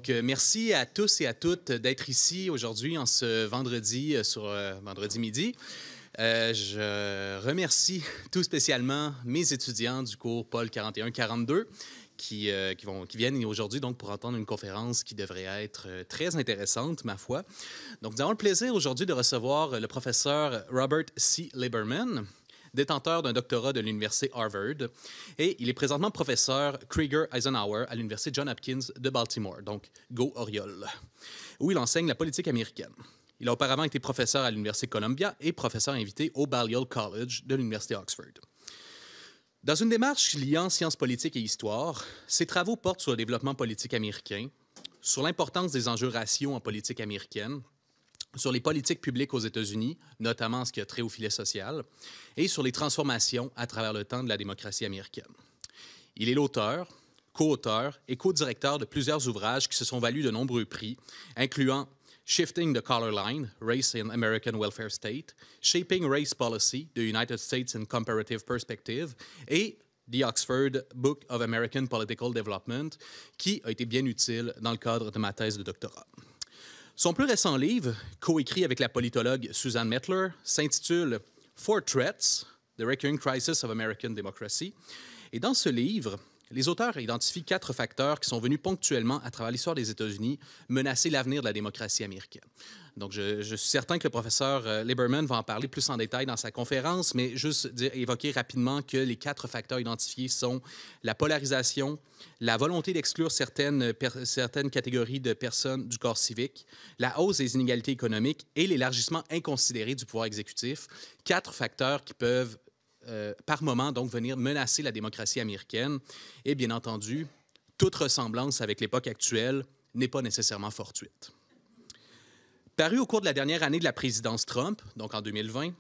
Donc, merci à tous et à toutes d'être ici aujourd'hui en ce vendredi, sur vendredi midi. Je remercie tout spécialement mes étudiants du cours Paul 41-42 qui viennent aujourd'hui donc pour entendre une conférence qui devrait être très intéressante, ma foi. Donc, nous avons le plaisir aujourd'hui de recevoir le professeur Robert C. Lieberman, détenteur d'un doctorat de l'Université Harvard, et il est présentement professeur Krieger Eisenhower à l'Université Johns Hopkins de Baltimore, donc Go Orioles, où il enseigne la politique américaine. Il a auparavant été professeur à l'Université Columbia et professeur invité au Balliol College de l'Université Oxford. Dans une démarche liant sciences politiques et histoire, ses travaux portent sur le développement politique américain, sur l'importance des enjeux raciaux en politique américaine, sur les politiques publiques aux États-Unis, notamment ce qui a trait au filet social, et sur les transformations à travers le temps de la démocratie américaine. Il est l'auteur, co-auteur et co-directeur de plusieurs ouvrages qui se sont valus de nombreux prix, incluant Shifting the Color Line, Race in American Welfare State, Shaping Race Policy, The United States in Comparative Perspective, et The Oxford Book of American Political Development, qui a été bien utile dans le cadre de ma thèse de doctorat. Son plus récent livre, coécrit avec la politologue Susan Mettler, s'intitule Four Threats, The Recurring Crisis of American Democracy. Et dans ce livre, les auteurs identifient 4 facteurs qui sont venus ponctuellement à travers l'histoire des États-Unis menacer l'avenir de la démocratie américaine. Donc, je suis certain que le professeur Lieberman va en parler plus en détail dans sa conférence, mais juste évoquer rapidement que les 4 facteurs identifiés sont la polarisation, la volonté d'exclure certaines catégories de personnes du corps civique, la hausse des inégalités économiques et l'élargissement inconsidéré du pouvoir exécutif. 4 facteurs qui peuvent par moment, donc, venir menacer la démocratie américaine. Et bien entendu, toute ressemblance avec l'époque actuelle n'est pas nécessairement fortuite. Paru au cours de la dernière année de la présidence Trump, donc en 2020,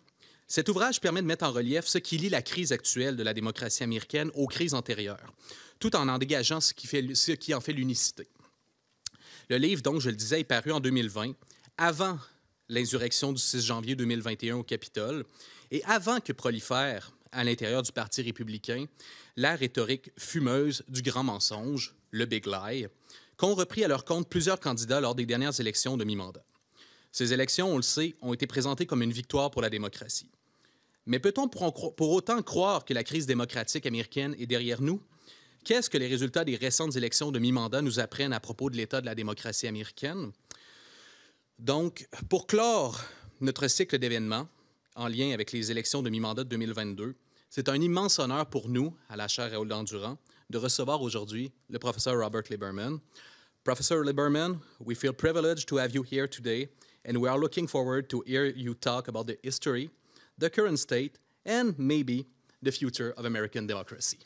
cet ouvrage permet de mettre en relief ce qui lie la crise actuelle de la démocratie américaine aux crises antérieures, tout en dégageant ce qui en fait l'unicité. Le livre, donc, je le disais, est paru en 2020, avant l'insurrection du 6 janvier 2021 au Capitole, et avant que prolifère à l'intérieur du Parti républicain la rhétorique fumeuse du grand mensonge, le Big Lie, qu'ont repris à leur compte plusieurs candidats lors des dernières élections de mi-mandat. Ces élections, on le sait, ont été présentées comme une victoire pour la démocratie. Mais peut-on pour autant croire que la crise démocratique américaine est derrière nous? Qu'est-ce que les résultats des récentes élections de mi-mandat nous apprennent à propos de l'état de la démocratie américaine? Donc, pour clore notre cycle d'événements, en lien avec les élections de mi-mandat de 2022, c'est un immense honneur pour nous, à la Chaire Raoul-Dandurand, de recevoir aujourd'hui le professeur Robert Lieberman. Professor Lieberman, we feel privileged to have you here today, and we are looking forward to hear you talk about the history, the current state, and maybe the future of American democracy.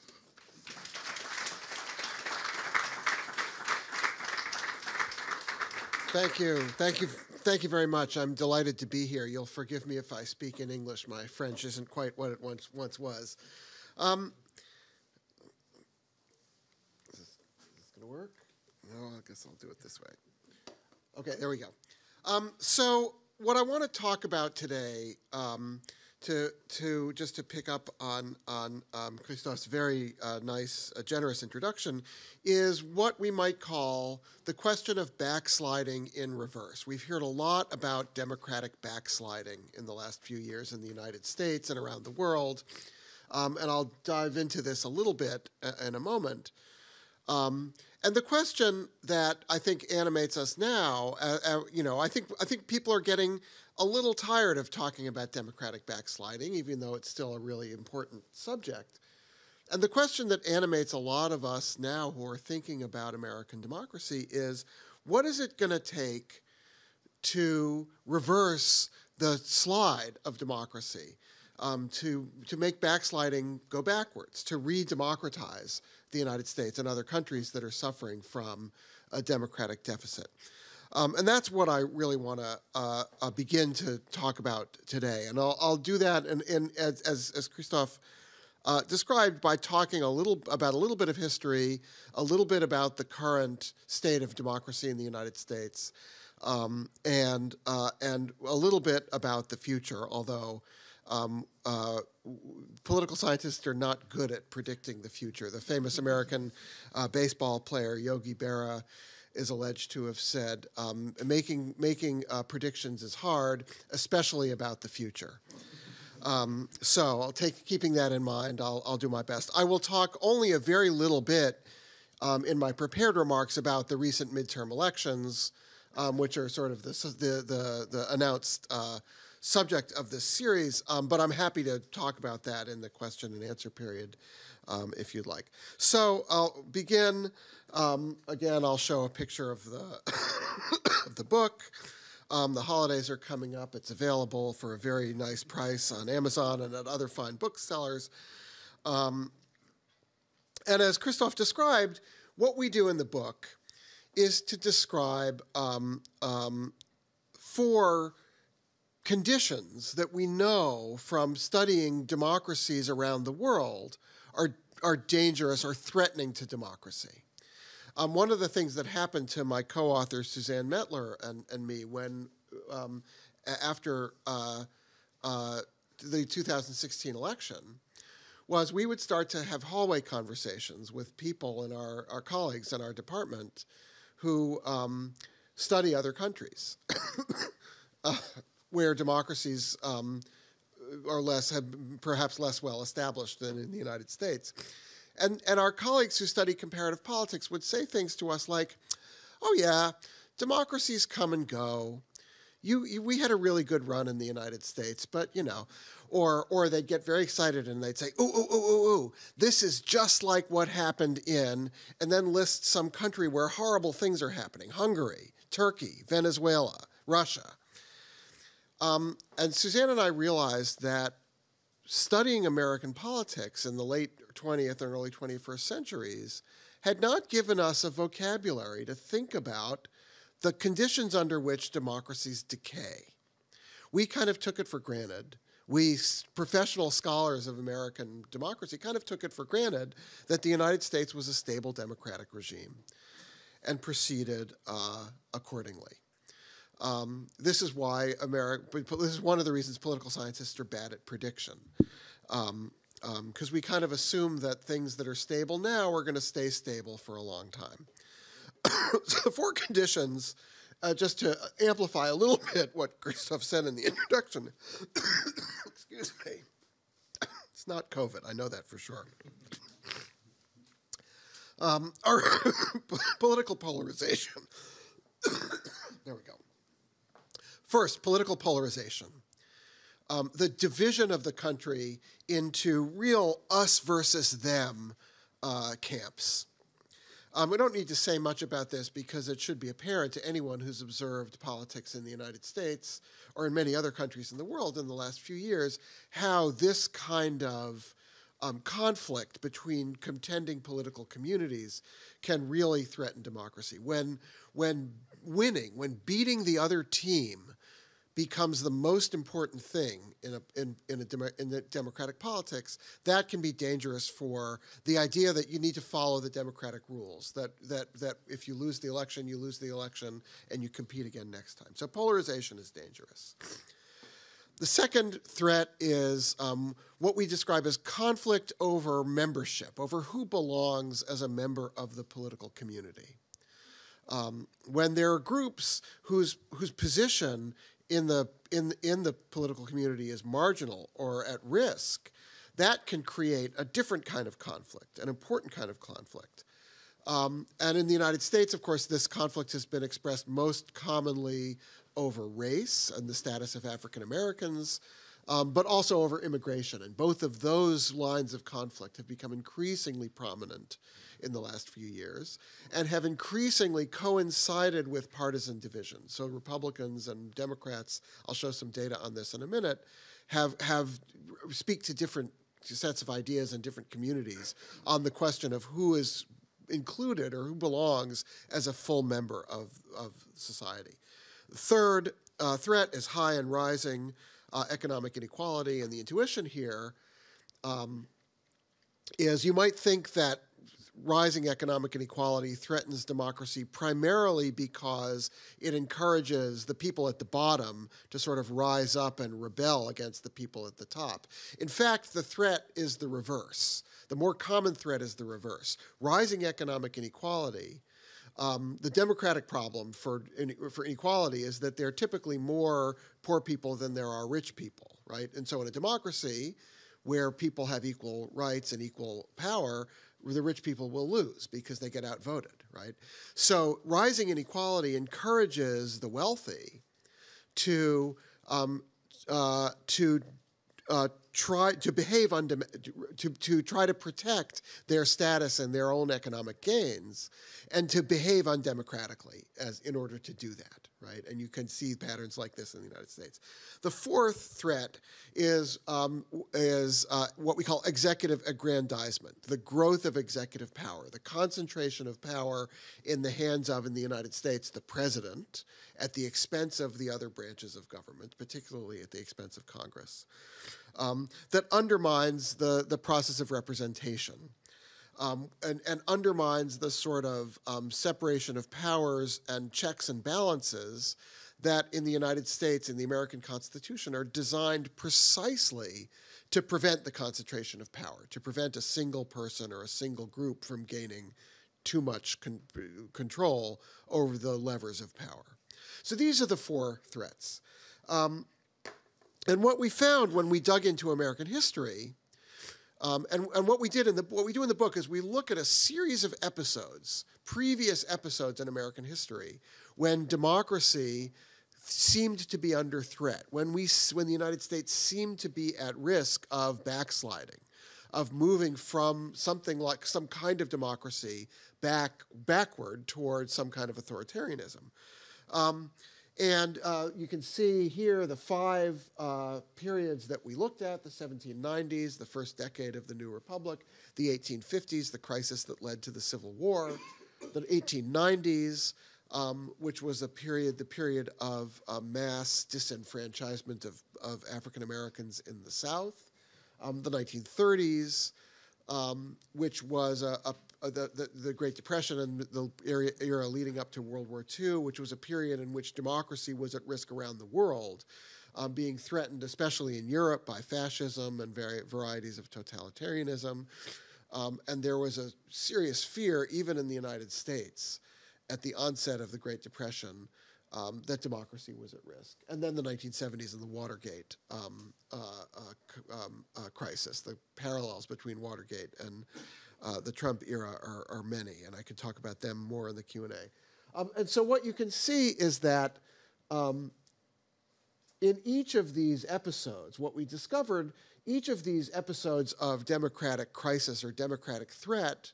Thank you. Thank you. Thank you very much. I'm delighted to be here. You'll forgive me if I speak in English. My French isn't quite what it once was. Is this going to work? No, I guess I'll do it this way. Okay, there we go. So what I want to talk about today, just to pick up on Christophe's very nice, generous introduction, is what we might call the question of backsliding in reverse. We've heard a lot about democratic backsliding in the last few years in the United States and around the world, and I'll dive into this a little bit in a moment. And the question that I think animates us now, I think people are getting a little tired of talking about democratic backsliding, even though it's still a really important subject. And the question that animates a lot of us now who are thinking about American democracy is, what is it going to take to reverse the slide of democracy, to make backsliding go backwards, to re-democratize the United States and other countries that are suffering from a democratic deficit? And that's what I really want to begin to talk about today. And I'll do that as Christophe described by talking about a little bit of history, a little bit about the current state of democracy in the United States, and a little bit about the future, although political scientists are not good at predicting the future. The famous American baseball player Yogi Berra is alleged to have said, making predictions is hard, especially about the future. So keeping that in mind, I'll do my best. I will talk only a very little bit in my prepared remarks about the recent midterm elections, which are sort of the announced subject of this series, but I'm happy to talk about that in the question and answer period if you'd like. So I'll begin. Again, I'll show a picture of the of the book. The holidays are coming up. It's available for a very nice price on Amazon and at other fine booksellers. And as Christophe described, what we do in the book is to describe 4 conditions that we know from studying democracies around the world are dangerous or threatening to democracy. One of the things that happened to my co-author Suzanne Mettler and me when after the 2016 election was we would start to have hallway conversations with people in our colleagues in our department who study other countries where democracies are perhaps less well established than in the United States. And our colleagues who study comparative politics would say things to us like, oh yeah, democracies come and go. We had a really good run in the United States, but you know, or they'd get very excited and they'd say, ooh, this is just like what happened in, and then list some country where horrible things are happening, Hungary, Turkey, Venezuela, Russia. And Suzanne and I realized that studying American politics in the late 20th and early 21st centuries had not given us a vocabulary to think about the conditions under which democracies decay. We kind of took it for granted. We, professional scholars of American democracy, kind of took it for granted that the United States was a stable democratic regime and proceeded accordingly. This is why this is one of the reasons political scientists are bad at prediction, because we kind of assume that things that are stable now are going to stay stable for a long time. So the 4 conditions, just to amplify a little bit what Christophe said in the introduction, excuse me, it's not COVID, I know that for sure, are political polarization. There we go. First, political polarization. The division of the country into real us versus them camps. We don't need to say much about this because it should be apparent to anyone who's observed politics in the United States or in many other countries in the world in the last few years, how this kind of conflict between contending political communities can really threaten democracy. When beating the other team becomes the most important thing in the democratic politics, that can be dangerous for the idea that you need to follow the democratic rules, that if you lose the election, you lose the election, and you compete again next time. So polarization is dangerous. The second threat is what we describe as conflict over membership, over who belongs as a member of the political community. When there are groups whose position in the political community is marginal or at risk, that can create a different kind of conflict, an important kind of conflict. And in the United States, of course, this conflict has been expressed most commonly over race and the status of African Americans, but also over immigration. And both of those lines of conflict have become increasingly prominent in the last few years and have increasingly coincided with partisan division. So Republicans and Democrats, I'll show some data on this in a minute, have speak to different sets of ideas in different communities on the question of who is included or who belongs as a full member of society. The third threat is high and rising economic inequality, and the intuition here is you might think that rising economic inequality threatens democracy primarily because it encourages the people at the bottom to sort of rise up and rebel against the people at the top. In fact, the threat is the reverse. The more common threat is the reverse. Rising economic inequality The democratic problem for inequality is that there are typically more poor people than there are rich people, right? And so in a democracy where people have equal rights and equal power, the rich people will lose because they get outvoted, right? So rising inequality encourages the wealthy to try to behave to try to protect their status and their own economic gains, and to behave undemocratically in order to do that, right? And you can see patterns like this in the United States. The fourth threat is what we call executive aggrandizement, the growth of executive power, the concentration of power in the hands of, in the United States, the president, at the expense of the other branches of government, particularly at the expense of Congress, that undermines the process of representation. And undermines the sort of separation of powers and checks and balances that in the United States, in the American Constitution, are designed precisely to prevent the concentration of power, to prevent a single person or a single group from gaining too much control over the levers of power. So these are the four threats. And what we found when we dug into American history, and what we do in the book is we look at a series of episodes, previous episodes in American history, when democracy seemed to be under threat, when the United States seemed to be at risk of backsliding, of moving from something like some kind of democracy backward towards some kind of authoritarianism. And you can see here the five periods that we looked at: the 1790s, the first decade of the New Republic, the 1850s, the crisis that led to the Civil War, the 1890s, which was the period of mass disenfranchisement of African Americans in the South, the 1930s, which was the Great Depression and the era leading up to World War II, which was a period in which democracy was at risk around the world, being threatened, especially in Europe, by fascism and varieties of totalitarianism. And there was a serious fear, even in the United States, at the onset of the Great Depression, that democracy was at risk. And then the 1970s and the Watergate crisis. The parallels between Watergate and the Trump era are many, and I could talk about them more in the Q&A. And so what you can see is that in each of these episodes, what we discovered, each of these episodes of democratic crisis or democratic threat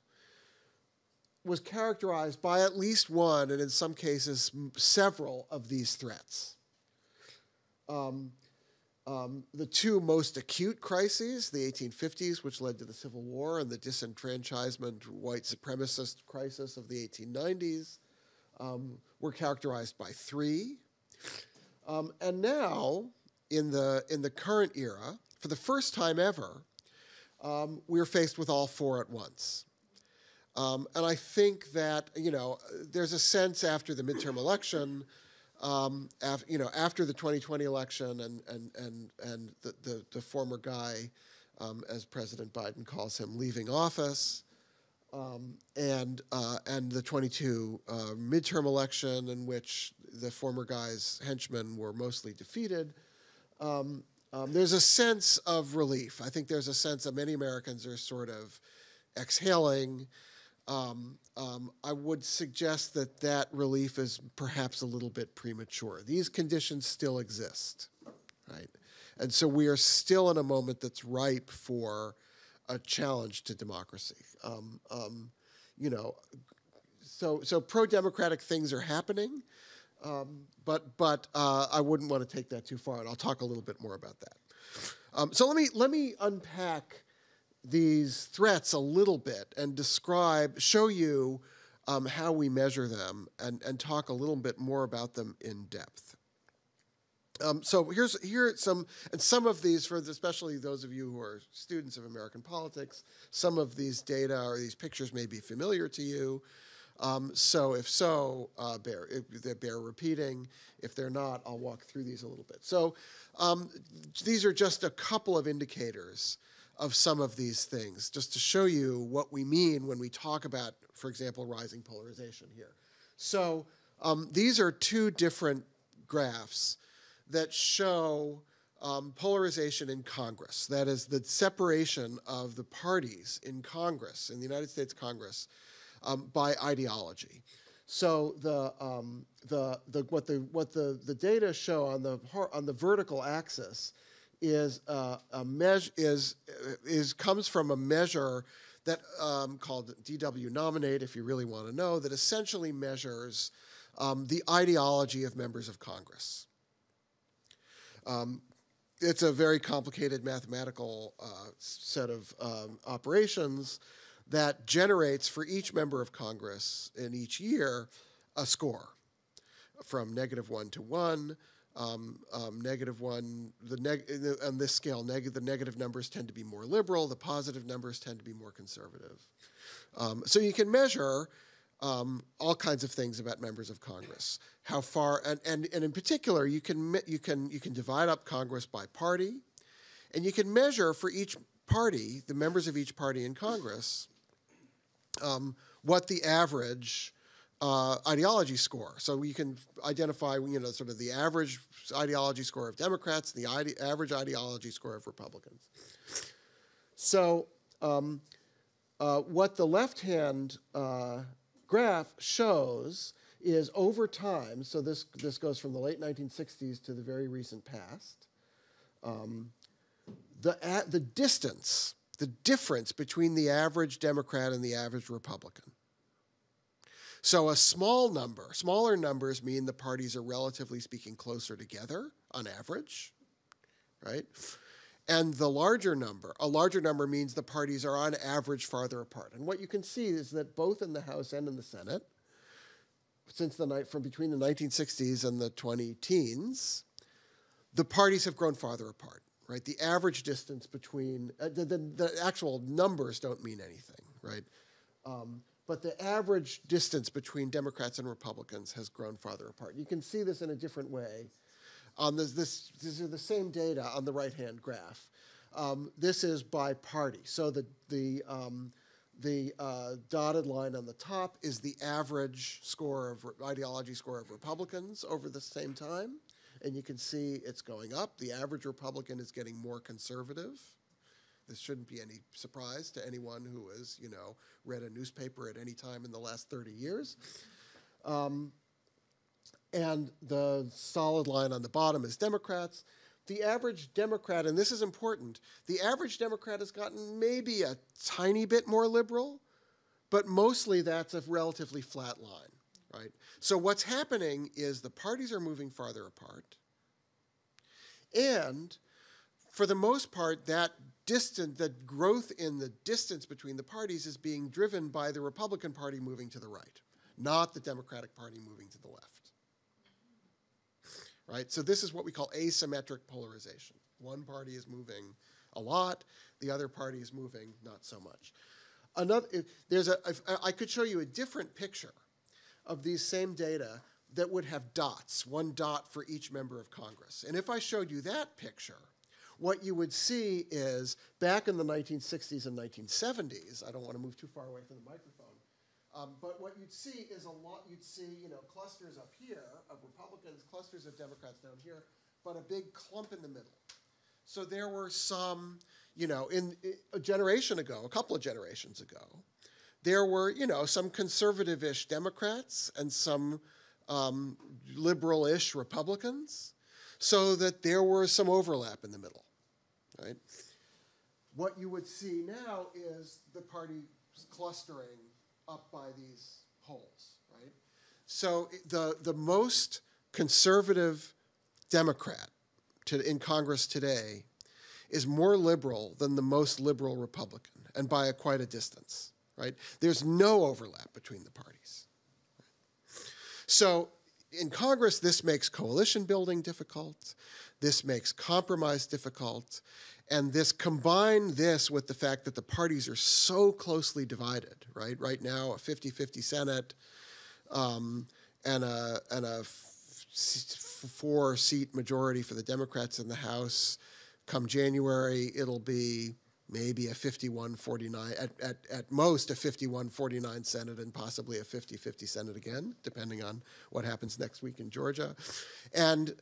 was characterized by at least one, and in some cases several, of these threats. The two most acute crises, the 1850s, which led to the Civil War, and the disenfranchisement, white supremacist crisis of the 1890s, were characterized by three. And now, in the current era, for the first time ever, we're faced with all four at once. And I think that, there's a sense after the midterm election, after the 2020 election and the former guy, as President Biden calls him, leaving office, and the 22 midterm election in which the former guy's henchmen were mostly defeated, there's a sense of relief. I think there's a sense that many Americans are sort of exhaling. I would suggest that relief is perhaps a little bit premature. These conditions still exist, right? And so we are still in a moment that's ripe for a challenge to democracy. So pro-democratic things are happening, but I wouldn't want to take that too far, and I'll talk a little bit more about that. So let me unpack these threats a little bit and show you how we measure them and talk a little bit more about them in depth. So here are some of these, for especially those of you who are students of American politics, some of these data or these pictures may be familiar to you. So if so, bear repeating. If they're not, I'll walk through these a little bit. So these are just a couple of indicators of some of these things, just to show you what we mean when we talk about, for example, rising polarization here. So these are two different graphs that show polarization in Congress. That is the separation of the parties in Congress, in the United States Congress, by ideology. So what the data show on the vertical axis comes from a measure that called DW Nominate, if you really want to know, that essentially measures the ideology of members of Congress. It's a very complicated mathematical set of operations that generates for each member of Congress in each year a score from -1 to 1. -1, on this scale, the negative numbers tend to be more liberal, the positive numbers tend to be more conservative. So you can measure all kinds of things about members of Congress. How far, and in particular, you can divide up Congress by party, and you can measure for each party, the members of each party in Congress, what the average ideology score. So you can identify, sort of the average ideology score of Democrats, the average ideology score of Republicans. So what the left-hand graph shows is over time, so this goes from the late 1960s to the very recent past, the distance, the difference between the average Democrat and the average Republican. So a smaller numbers mean the parties are relatively speaking closer together on average, right? And a larger number means the parties are on average farther apart. And what you can see is that both in the House and in the Senate, from between the 1960s and the 20-teens, the parties have grown farther apart, right? The average distance between, the actual numbers don't mean anything, right? But the average distance between Democrats and Republicans has grown farther apart. You can see this in a different way. These are the same data on the right-hand graph. This is by party. So the dotted line on the top is the average ideology score of Republicans over the same time. And you can see it's going up. The average Republican is getting more conservative. This shouldn't be any surprise to anyone who has, read a newspaper at any time in the last 30 years. And the solid line on the bottom is Democrats. The average Democrat, and this is important, the average Democrat has gotten maybe a tiny bit more liberal, but mostly that's a relatively flat line, right? So what's happening is the parties are moving farther apart. And for the most part, that growth in the distance between the parties is being driven by the Republican Party moving to the right, not the Democratic Party moving to the left. Right? So this is what we call asymmetric polarization. One party is moving a lot, the other party is moving not so much. I could show you a different picture of these same data that would have dots, one dot for each member of Congress. And if I showed you that picture, what you would see is back in the 1960s and 1970s, I don't want to move too far away from the microphone, but what you'd see is you'd see, clusters up here of Republicans, clusters of Democrats down here, but a big clump in the middle. So there were some, in a generation ago, a couple of generations ago, there were, some conservative-ish Democrats and some liberal-ish Republicans, so that there were some overlap in the middle, right? What you would see now is the party clustering up by these holes, right? So the most conservative Democrat in Congress today is more liberal than the most liberal Republican, and by quite a distance, right? There's no overlap between the parties. So in Congress, this makes coalition building difficult. This makes compromise difficult. And combine this with the fact that the parties are so closely divided, right? Right now, a 50-50 Senate and a 4-seat majority for the Democrats in the House. Come January, it'll be maybe a 51-49, at most a 51-49 Senate and possibly a 50-50 Senate again, depending on what happens next week in Georgia. And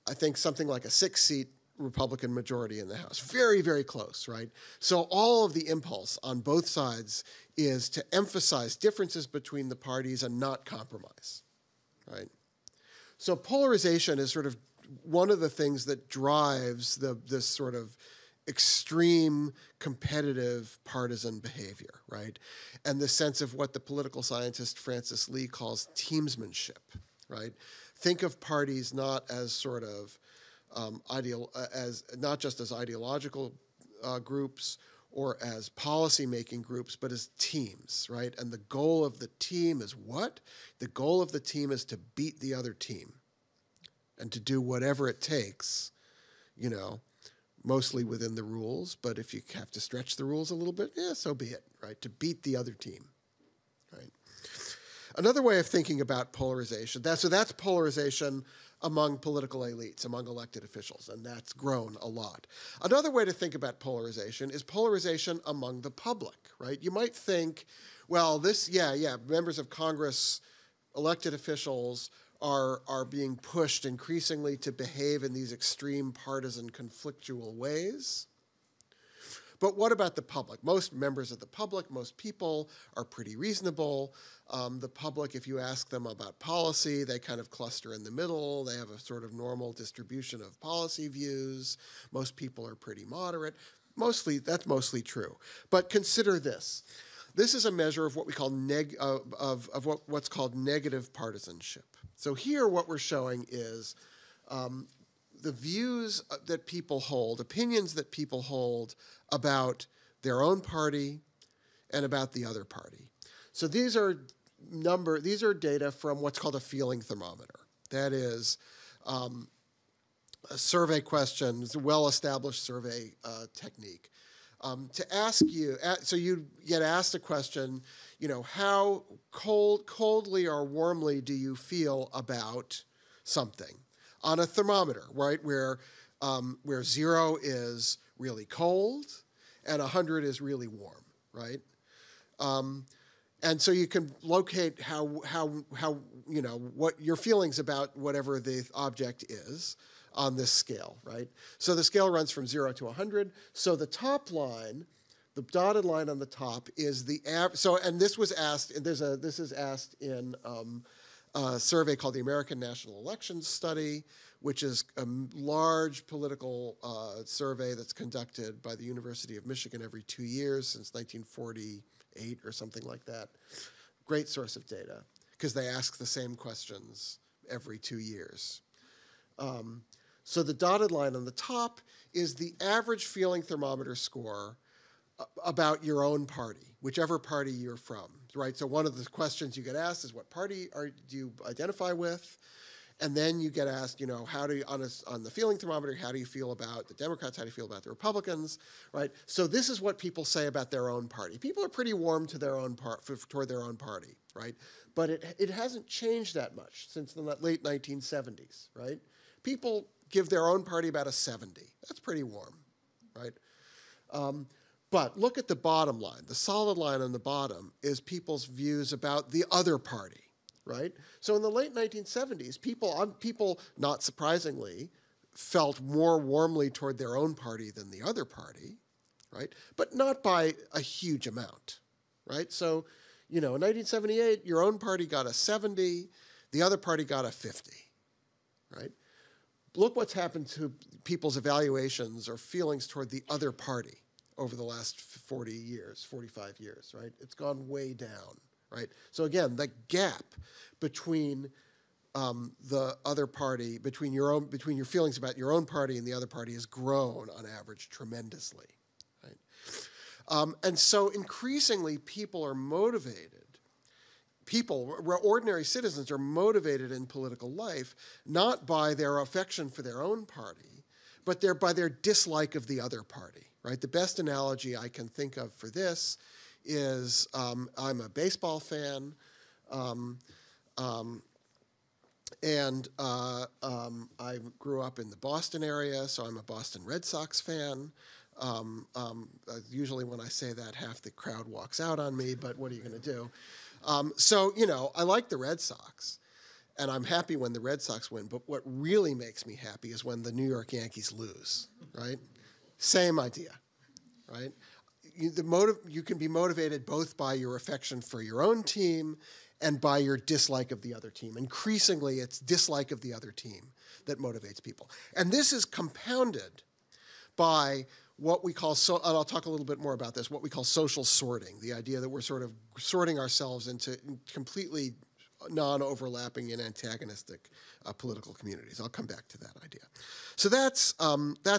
I think something like a 6-seat Republican majority in the House. Very, very close, right? So all of the impulse on both sides is to emphasize differences between the parties and not compromise, right? So polarization is sort of one of the things that drives this sort of extreme competitive partisan behavior, right? And the sense of what the political scientist Francis Lee calls teamsmanship, right? Think of parties not as sort of not just as ideological groups or as policy-making groups, but as teams, right? And the goal of the team is what? The goal of the team is to beat the other team and to do whatever it takes, you know, mostly within the rules, but if you have to stretch the rules a little bit, yeah, so be it, right? To beat the other team, right? Another way of thinking about polarization, that's polarization among political elites, among elected officials, and that's grown a lot. Another way to think about polarization is polarization among the public, right? You might think, well, members of Congress, elected officials are being pushed increasingly to behave in these extreme partisan conflictual ways. But what about the public? Most members of the public, most people are pretty reasonable. The public, if you ask them about policy, they kind of cluster in the middle. They have a sort of normal distribution of policy views. Most people are pretty moderate. That's mostly true. But consider this. This is a measure of what we call what's called negative partisanship. So here what we're showing is the views that people hold, opinions that people hold about their own party and about the other party. So these are data from what's called a feeling thermometer. That is a survey questions, well-established survey technique. To ask you, so you get asked a question, you know, how coldly or warmly do you feel about something? On a thermometer, right, where 0 is really cold and 100 is really warm, right? And so you can locate how you know what your feelings about whatever the object is on this scale, right? So the scale runs from 0 to 100. So the top line, the dotted line on the top, is the average. So, and this was asked, and this is asked in a survey called the American National Elections Study, which is a large political survey that's conducted by the University of Michigan every 2 years since 1948 or something like that. Great source of data, because they ask the same questions every 2 years. So the dotted line on the top is the average feeling thermometer score about your own party, whichever party you're from, right? So one of the questions you get asked is, what party do you identify with? And then you get asked, you know, on the feeling thermometer, how do you feel about the Democrats? How do you feel about the Republicans, right? So this is what people say about their own party. People are pretty warm to their own toward their own party, right? But it hasn't changed that much since the late 1970s, right? People give their own party about a 70. That's pretty warm, right? But look at the bottom line. The solid line on the bottom is people's views about the other party, right? So in the late 1970s, people, not surprisingly, felt more warmly toward their own party than the other party, right? But not by a huge amount, right? So, you know, in 1978, your own party got a 70, the other party got a 50, right? Look what's happened to people's evaluations or feelings toward the other party over the last 40 years, 45 years, right? It's gone way down, right? So again, the gap between the other party, between your feelings about your own party and the other party has grown on average tremendously, right? And so increasingly people are motivated. Ordinary citizens are motivated in political life not by their affection for their own party, but by their dislike of the other party, right? The best analogy I can think of for this is I'm a baseball fan, and I grew up in the Boston area, so I'm a Boston Red Sox fan. Usually when I say that, half the crowd walks out on me, but what are you going to do? So, you know, I like the Red Sox, and I'm happy when the Red Sox win, but what really makes me happy is when the New York Yankees lose, right? Same idea, right? You can be motivated both by your affection for your own team and by your dislike of the other team. Increasingly, it's dislike of the other team that motivates people. And this is compounded by what we call, and I'll talk a little bit more about this, what we call social sorting, the idea that we're sort of sorting ourselves into completely non-overlapping and antagonistic political communities. I'll come back to that idea. So that's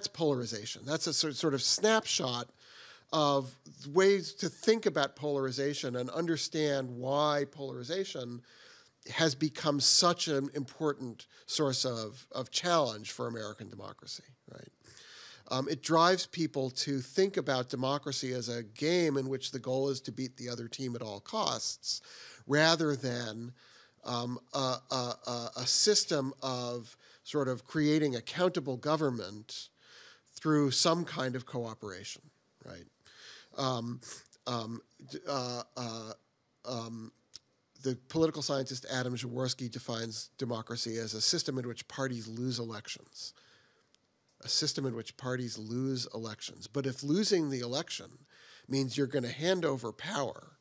polarization. That's a sort of snapshot of ways to think about polarization and understand why polarization has become such an important source of challenge for American democracy, right? It drives people to think about democracy as a game in which the goal is to beat the other team at all costs, rather than a system of sort of creating accountable government through some kind of cooperation, right? The political scientist Adam Jaworski defines democracy as a system in which parties lose elections. A system in which parties lose elections. But if losing the election means you're going to hand over power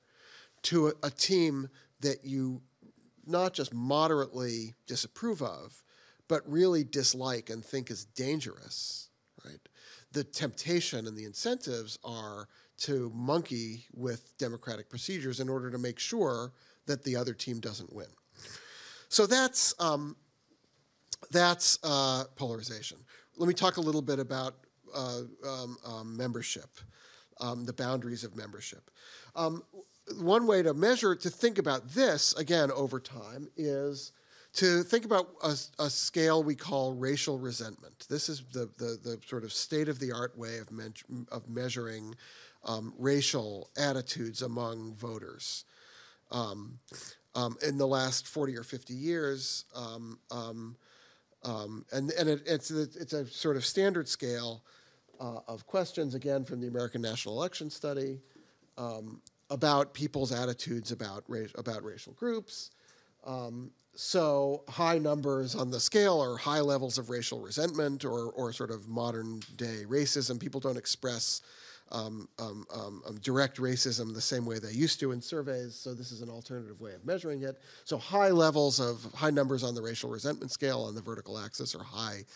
to a team that you not just moderately disapprove of, but really dislike and think is dangerous, right? The temptation and the incentives are to monkey with democratic procedures in order to make sure that the other team doesn't win. So that's polarization. Let me talk a little bit about membership, the boundaries of membership. One way to think about this, again, over time, is to think about a scale we call racial resentment. This is the sort of state-of-the-art way of measuring racial attitudes among voters. In the last 40 or 50 years, it's a sort of standard scale of questions, again, from the American National Election Study, about people's attitudes about racial groups. So high numbers on the scale are high levels of racial resentment or sort of modern day racism. People don't express direct racism the same way they used to in surveys, so this is an alternative way of measuring it. So high numbers on the racial resentment scale on the vertical axis are high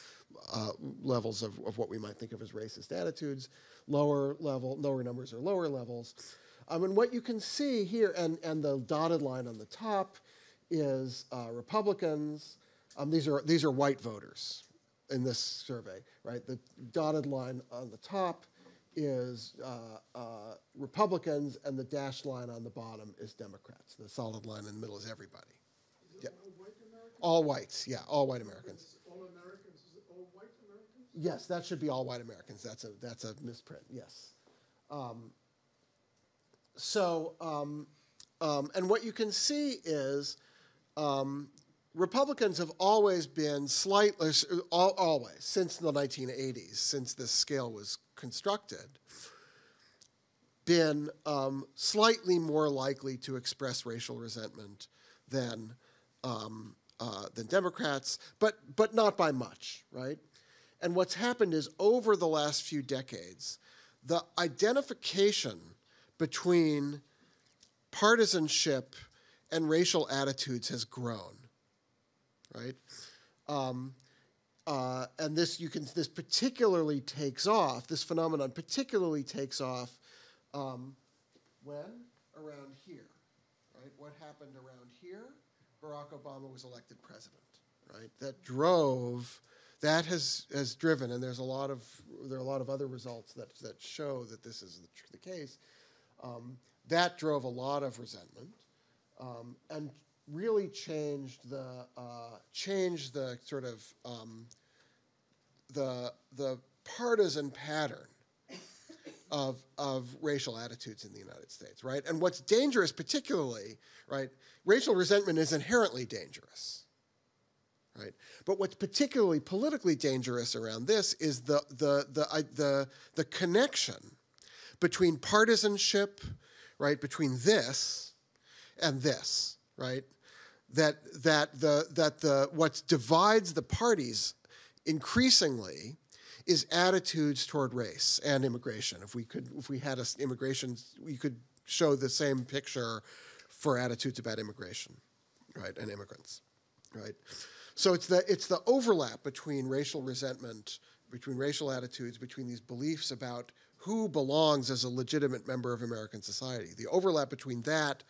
levels of what we might think of as racist attitudes. Lower numbers are lower levels. And what you can see here, and the dotted line on the top is Republicans. These are white voters in this survey, right? The dotted line on the top is Republicans, and the dashed line on the bottom is Democrats. The solid line in the middle is everybody. Is it all white Americans? All whites, yeah, all white Americans. All Americans, is it all white Americans? Yes, that should be all white Americans. That's a misprint, yes. And what you can see is Republicans have always been always, since the 1980s, since this scale was constructed, been slightly more likely to express racial resentment than Democrats, but not by much, right? And what's happened is over the last few decades, the identification between partisanship and racial attitudes has grown, right? And this particularly takes off. This phenomenon particularly takes off when around here, right? What happened around here? Barack Obama was elected president, right? That has driven, and there are a lot of other results that show that this is the case. That drove a lot of resentment, and really changed the sort of the partisan pattern of racial attitudes in the United States, right? And what's dangerous, particularly, right? Racial resentment is inherently dangerous, right? But what's particularly politically dangerous around this is the connection between partisanship, right, between this and this, right? What divides the parties increasingly is attitudes toward race and immigration. If we had immigration, we could show the same picture for attitudes about immigration, right, and immigrants, right? So it's the overlap between racial resentment, between racial attitudes, between these beliefs about who belongs as a legitimate member of American society. The overlap between that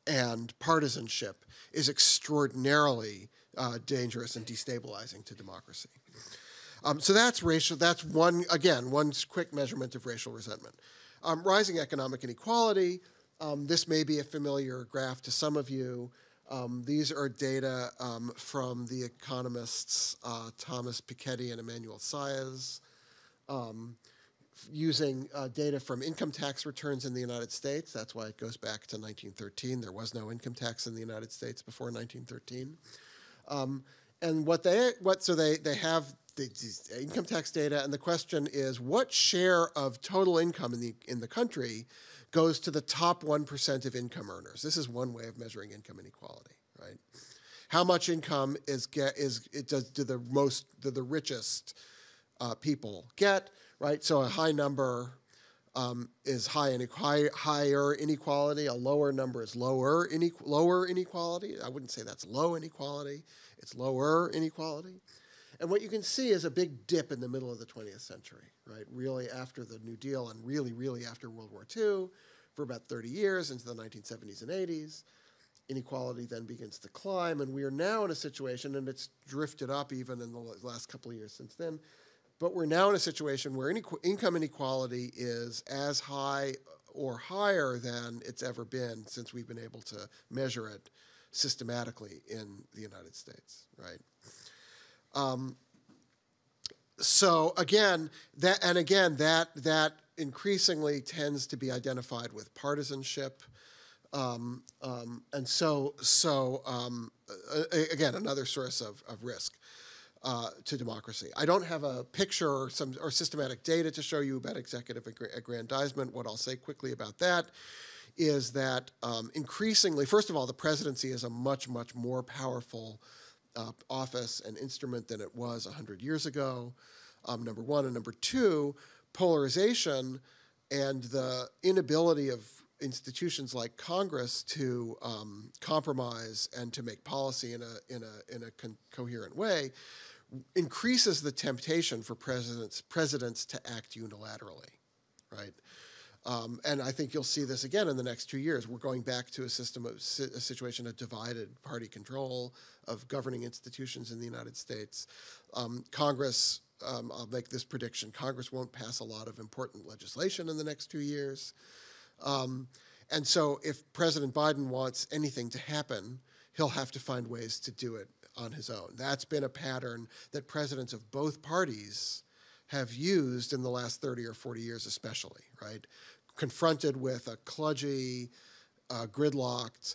and partisanship is extraordinarily dangerous and destabilizing to democracy. So that's racial. That's one quick measurement of racial resentment. Rising economic inequality. This may be a familiar graph to some of you. These are data from the economists Thomas Piketty and Emmanuel Saez, using data from income tax returns in the United States. That's why it goes back to 1913. There was no income tax in the United States before 1913. And they have the income tax data, and the question is, what share of total income in the country goes to the top 1% of income earners? This is one way of measuring income inequality, right? How much income do the richest people get, right? So a high number is higher inequality. A lower number is lower inequality. I wouldn't say that's low inequality. It's lower inequality. And what you can see is a big dip in the middle of the 20th century, right? Really after the New Deal and really after World War II for about 30 years into the 1970s and 80s. Inequality then begins to climb, and we are now in a situation, and it's drifted up even in the last couple of years since then, but we're now in a situation where income inequality is as high or higher than it's ever been since we've been able to measure it systematically in the United States, right? So again, that increasingly tends to be identified with partisanship, and again, another source of risk to democracy. I don't have a picture or systematic data to show you about executive aggrandizement. What I'll say quickly about that is that increasingly, first of all, the presidency is a much more powerful office and instrument than it was 100 years ago, number one. And number two, polarization and the inability of institutions like Congress to compromise and to make policy in a coherent way increases the temptation for presidents to act unilaterally, right? And I think you'll see this again in the next 2 years. We're going back to a situation of divided party control of governing institutions in the United States. Congress, I'll make this prediction, Congress won't pass a lot of important legislation in the next 2 years. And so if President Biden wants anything to happen, he'll have to find ways to do it on his own. That's been a pattern that presidents of both parties have used in the last 30 or 40 years especially, right? Confronted with a kludgy, gridlocked,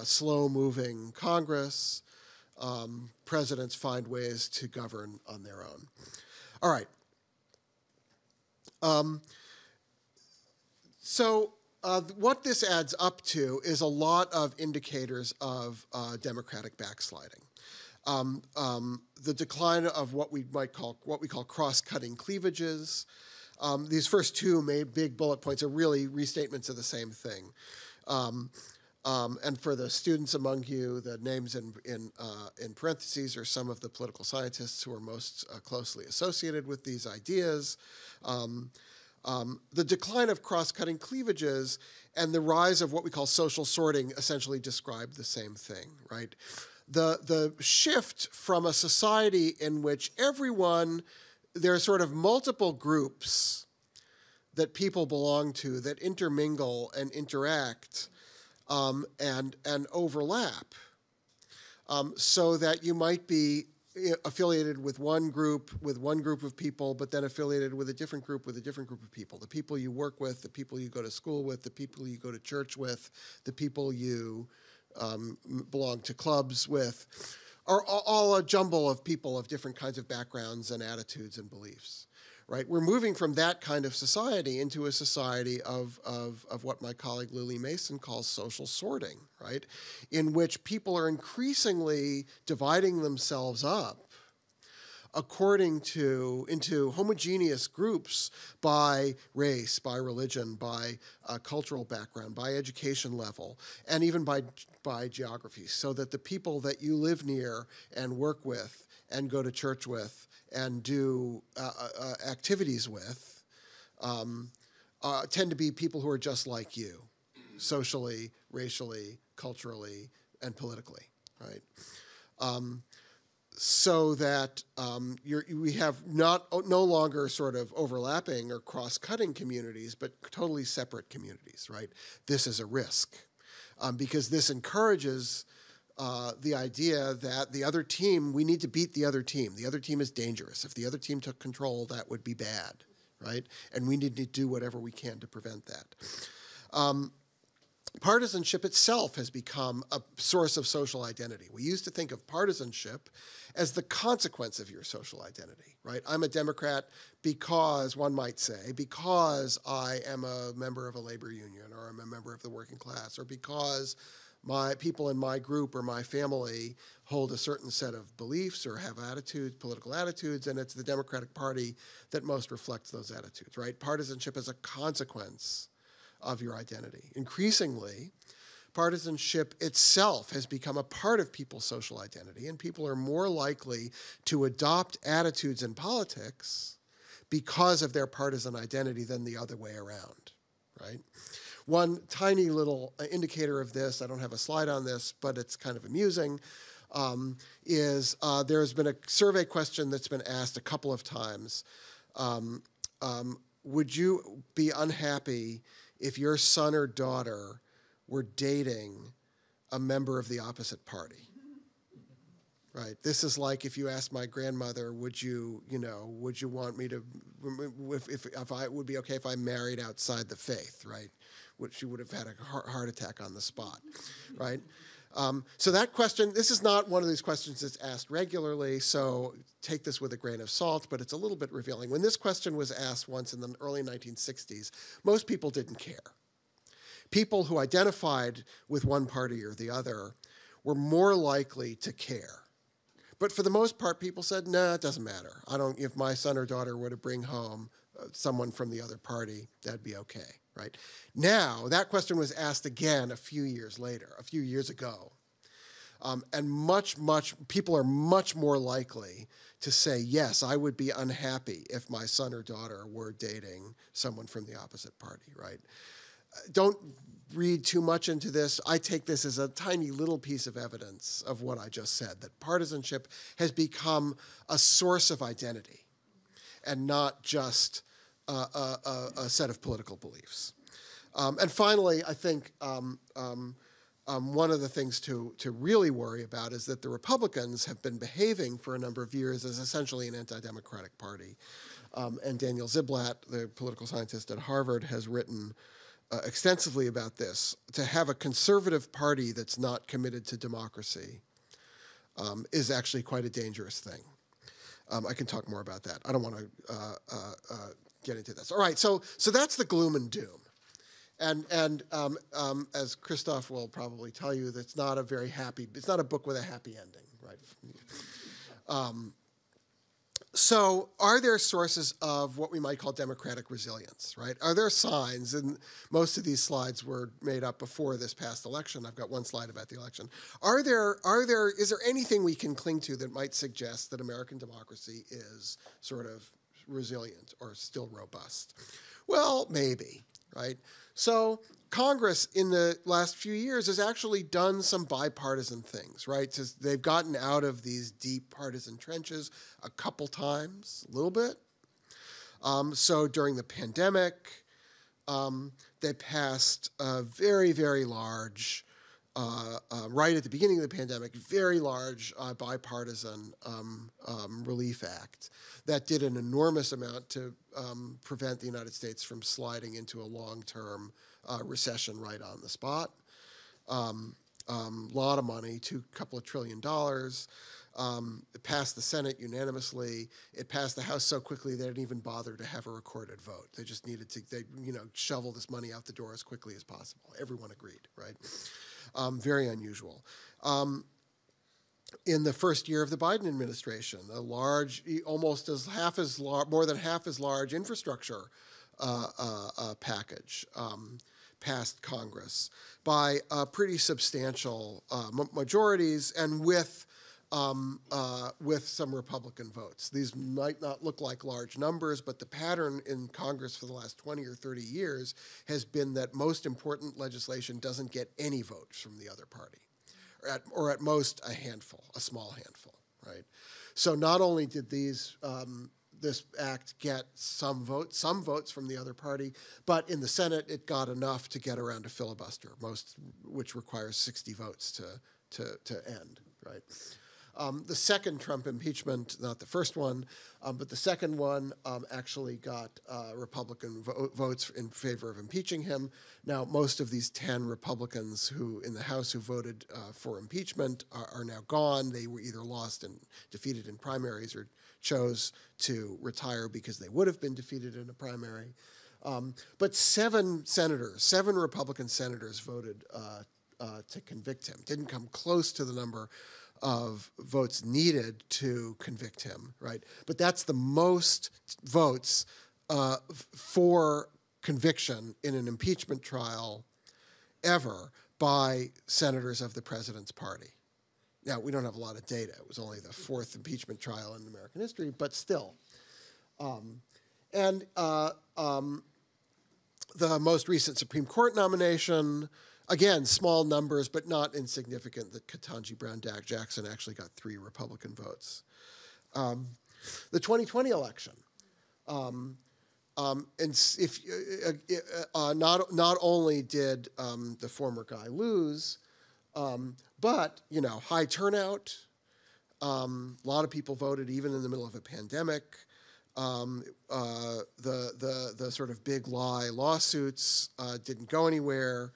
slow-moving Congress, presidents find ways to govern on their own. All right. So what this adds up to is a lot of indicators of democratic backsliding. The decline of what we call cross-cutting cleavages. These first two big bullet points are really restatements of the same thing. And for the students among you, the names in parentheses are some of the political scientists who are most closely associated with these ideas. The decline of cross-cutting cleavages and the rise of what we call social sorting essentially describe the same thing, right? The shift from a society in which there are sort of multiple groups that people belong to that intermingle and interact and overlap, so that you might be affiliated with one group of people, but then affiliated with a different group of people. The people you work with, the people you go to school with, the people you go to church with, the people you belong to clubs with, are all a jumble of people of different kinds of backgrounds and attitudes and beliefs, right? We're moving from that kind of society into a society of what my colleague Lily Mason calls social sorting, right? In which people are increasingly dividing themselves up into homogeneous groups by race, by religion, by cultural background, by education level, and even by geography, so that the people that you live near and work with and go to church with and do activities with tend to be people who are just like you, socially, racially, culturally, and politically, right? So that we have no longer sort of overlapping or cross-cutting communities, but totally separate communities, right? This is a risk because this encourages the idea that the other team, we need to beat the other team. The other team is dangerous. If the other team took control, that would be bad, right? And we need to do whatever we can to prevent that. Partisanship itself has become a source of social identity. We used to think of partisanship as the consequence of your social identity, right? I'm a Democrat because, one might say, because I am a member of a labor union, or I'm a member of the working class, or because my people in my group or my family hold a certain set of beliefs or have attitudes, political attitudes, and it's the Democratic Party that most reflects those attitudes, right? Partisanship is a consequence of your identity. Increasingly, partisanship itself has become a part of people's social identity, and people are more likely to adopt attitudes in politics because of their partisan identity than the other way around, right? One tiny little indicator of this, I don't have a slide on this, but it's kind of amusing, is there's been a survey question that's been asked a couple of times. Would you be unhappy if your son or daughter were dating a member of the opposite party? Right. This is like if you asked my grandmother, would you want me to, if I would be okay if I married outside the faith, right? She would have had a heart attack on the spot, right? So that question, this is not one of these questions that's asked regularly, so take this with a grain of salt, but it's a little bit revealing. When this question was asked once in the early 1960s, most people didn't care. People who identified with one party or the other were more likely to care. But for the most part, people said, nah, it doesn't matter. If my son or daughter were to bring home someone from the other party, that'd be okay, right? Now, that question was asked again a few years ago. And people are much more likely to say, yes, I would be unhappy if my son or daughter were dating someone from the opposite party, right? Don't read too much into this. I take this as a tiny little piece of evidence of what I just said, that partisanship has become a source of identity and not just a set of political beliefs. And finally, I think one of the things to really worry about is that the Republicans have been behaving for a number of years as essentially an anti-democratic party. And Daniel Ziblatt, the political scientist at Harvard, has written extensively about this. To have a conservative party that's not committed to democracy is actually quite a dangerous thing. I can talk more about that. I don't want to get into this. All right, so that's the gloom and doom. And as Christophe will probably tell you, it's not a book with a happy ending, right? So are there sources of what we might call democratic resilience, right? Are there signs, and most of these slides were made up before this past election. I've got one slide about the election. Is there anything we can cling to that might suggest that American democracy is sort of resilient or still robust? Well, maybe, right? So Congress in the last few years has actually done some bipartisan things, right? They've gotten out of these deep partisan trenches a couple times, a little bit. So during the pandemic, they passed a very, very large, right at the beginning of the pandemic, very large bipartisan relief act that did an enormous amount to prevent the United States from sliding into a long-term recession right on the spot. lot of money, couple of $2 trillion. It passed the Senate unanimously. It passed the House so quickly they didn't even bother to have a recorded vote. They just needed to, shovel this money out the door as quickly as possible. Everyone agreed, right? Very unusual. In the first year of the Biden administration, a large, more than half as large infrastructure package passed Congress by pretty substantial majorities and with some Republican votes. These might not look like large numbers, but the pattern in Congress for the last 20 or 30 years has been that most important legislation doesn't get any votes from the other party, or at most a small handful, right? So not only did this act get some votes from the other party, but in the Senate it got enough to get around a filibuster, which requires 60 votes to end, right? The second Trump impeachment, not the first one, but the second one actually got Republican votes in favor of impeaching him. Now, most of these 10 Republicans in the House who voted for impeachment are now gone. They were either lost and defeated in primaries or chose to retire because they would have been defeated in a primary. But seven Republican senators voted to convict him. Didn't come close to the number of votes needed to convict him, right? But that's the most votes for conviction in an impeachment trial ever by senators of the president's party. Now, we don't have a lot of data. It was only the fourth impeachment trial in American history, but still. The most recent Supreme Court nomination, again, small numbers, but not insignificant, that Ketanji Brown Jackson actually got 3 Republican votes. The 2020 election, and if not only did the former guy lose, but high turnout. A lot of people voted even in the middle of a pandemic. The sort of big lie lawsuits didn't go anywhere.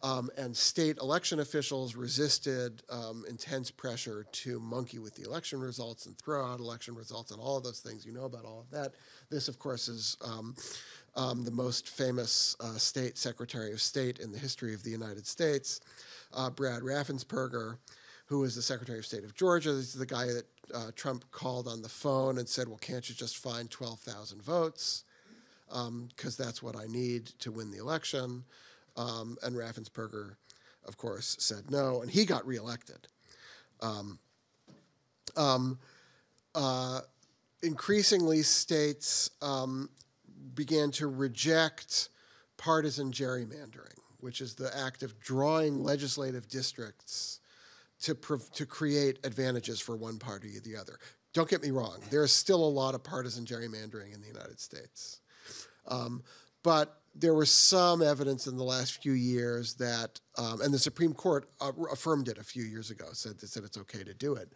And state election officials resisted intense pressure to monkey with the election results and throw out election results and all of those things. You know about all of that. This, of course, is the most famous state secretary of state in the history of the United States, Brad Raffensperger, who was the Secretary of State of Georgia. This is the guy that Trump called on the phone and said, well, can't you just find 12,000 votes? Because that's what I need to win the election. And Raffensperger, of course, said no, and he got reelected. Increasingly, states began to reject partisan gerrymandering, which is the act of drawing legislative districts to create advantages for one party or the other. Don't get me wrong, there's still a lot of partisan gerrymandering in the United States. But there was some evidence in the last few years that, and the Supreme Court affirmed it a few years ago, said it's okay to do it.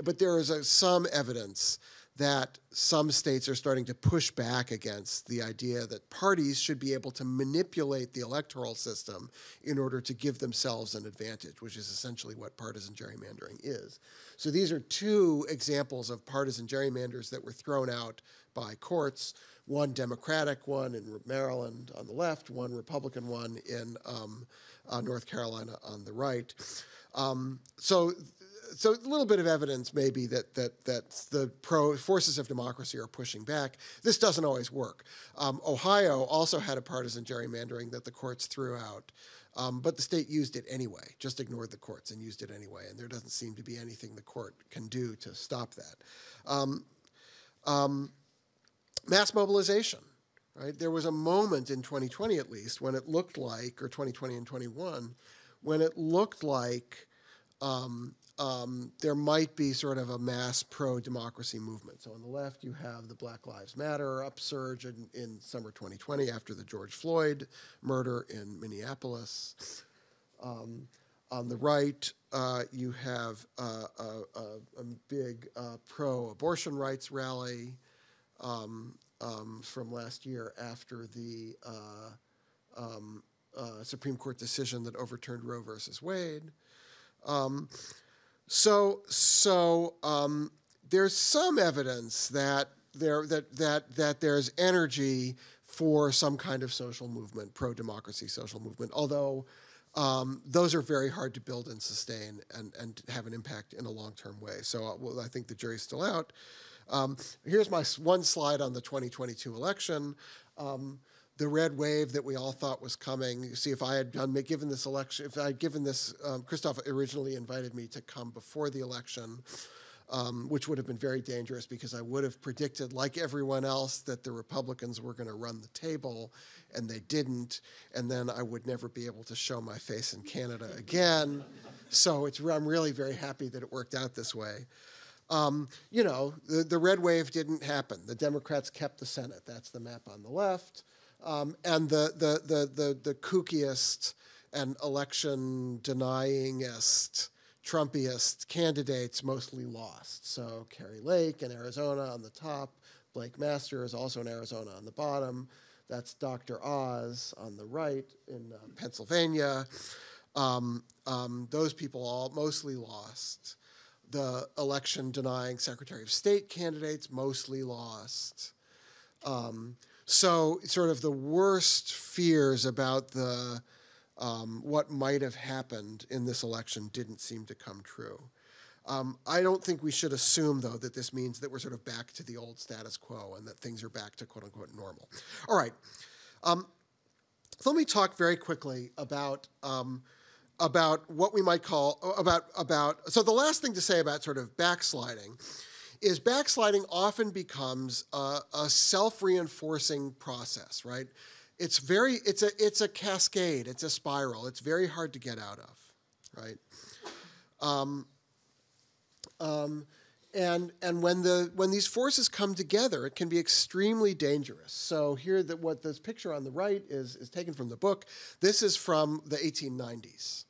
But there is some evidence that some states are starting to push back against the idea that parties should be able to manipulate the electoral system in order to give themselves an advantage, which is essentially what partisan gerrymandering is. So these are 2 examples of partisan gerrymanders that were thrown out by courts, one Democratic one in Maryland on the left, one Republican one in North Carolina on the right. So a little bit of evidence maybe that the forces of democracy are pushing back. This doesn't always work. Ohio also had a partisan gerrymandering that the courts threw out, but the state used it anyway, just ignored the courts and used it anyway, and there doesn't seem to be anything the court can do to stop that. Mass mobilization, right? There was a moment in 2020 at least when it looked like, or 2020 and 21, when it looked like there might be sort of a mass pro-democracy movement. So on the left, you have the Black Lives Matter upsurge in summer 2020 after the George Floyd murder in Minneapolis. On the right, you have a big pro-abortion rights rally from last year after the Supreme Court decision that overturned Roe versus Wade. There's some evidence that there's energy for some kind of social movement, pro-democracy social movement, although those are very hard to build and sustain and have an impact in a long-term way. So I think the jury's still out. Here's my one slide on the 2022 election. The red wave that we all thought was coming. You see, if I had given this election, if I had given this, Christophe originally invited me to come before the election, which would have been very dangerous because I would have predicted, like everyone else, that the Republicans were going to run the table, and they didn't, and then I would never be able to show my face in Canada again. So I'm really very happy that it worked out this way. The red wave didn't happen. The Democrats kept the Senate. That's the map on the left. And the kookiest and election-denyingest, Trumpiest candidates mostly lost. So Carrie Lake in Arizona on the top. Blake Master is also in Arizona on the bottom. That's Dr. Oz on the right in Pennsylvania. Those people all mostly lost. The election-denying Secretary of State candidates mostly lost. So sort of the worst fears about what might have happened in this election didn't seem to come true. I don't think we should assume, though, that this means that we're sort of back to the old status quo and that things are back to quote-unquote normal. All right. Let me talk very quickly about what we might call, so the last thing to say about sort of backsliding is backsliding often becomes a self-reinforcing process, right? It's a cascade, it's a spiral. It's very hard to get out of, right? And when these forces come together, it can be extremely dangerous. So here, what this picture on the right is taken from the book. This is from the 1890s.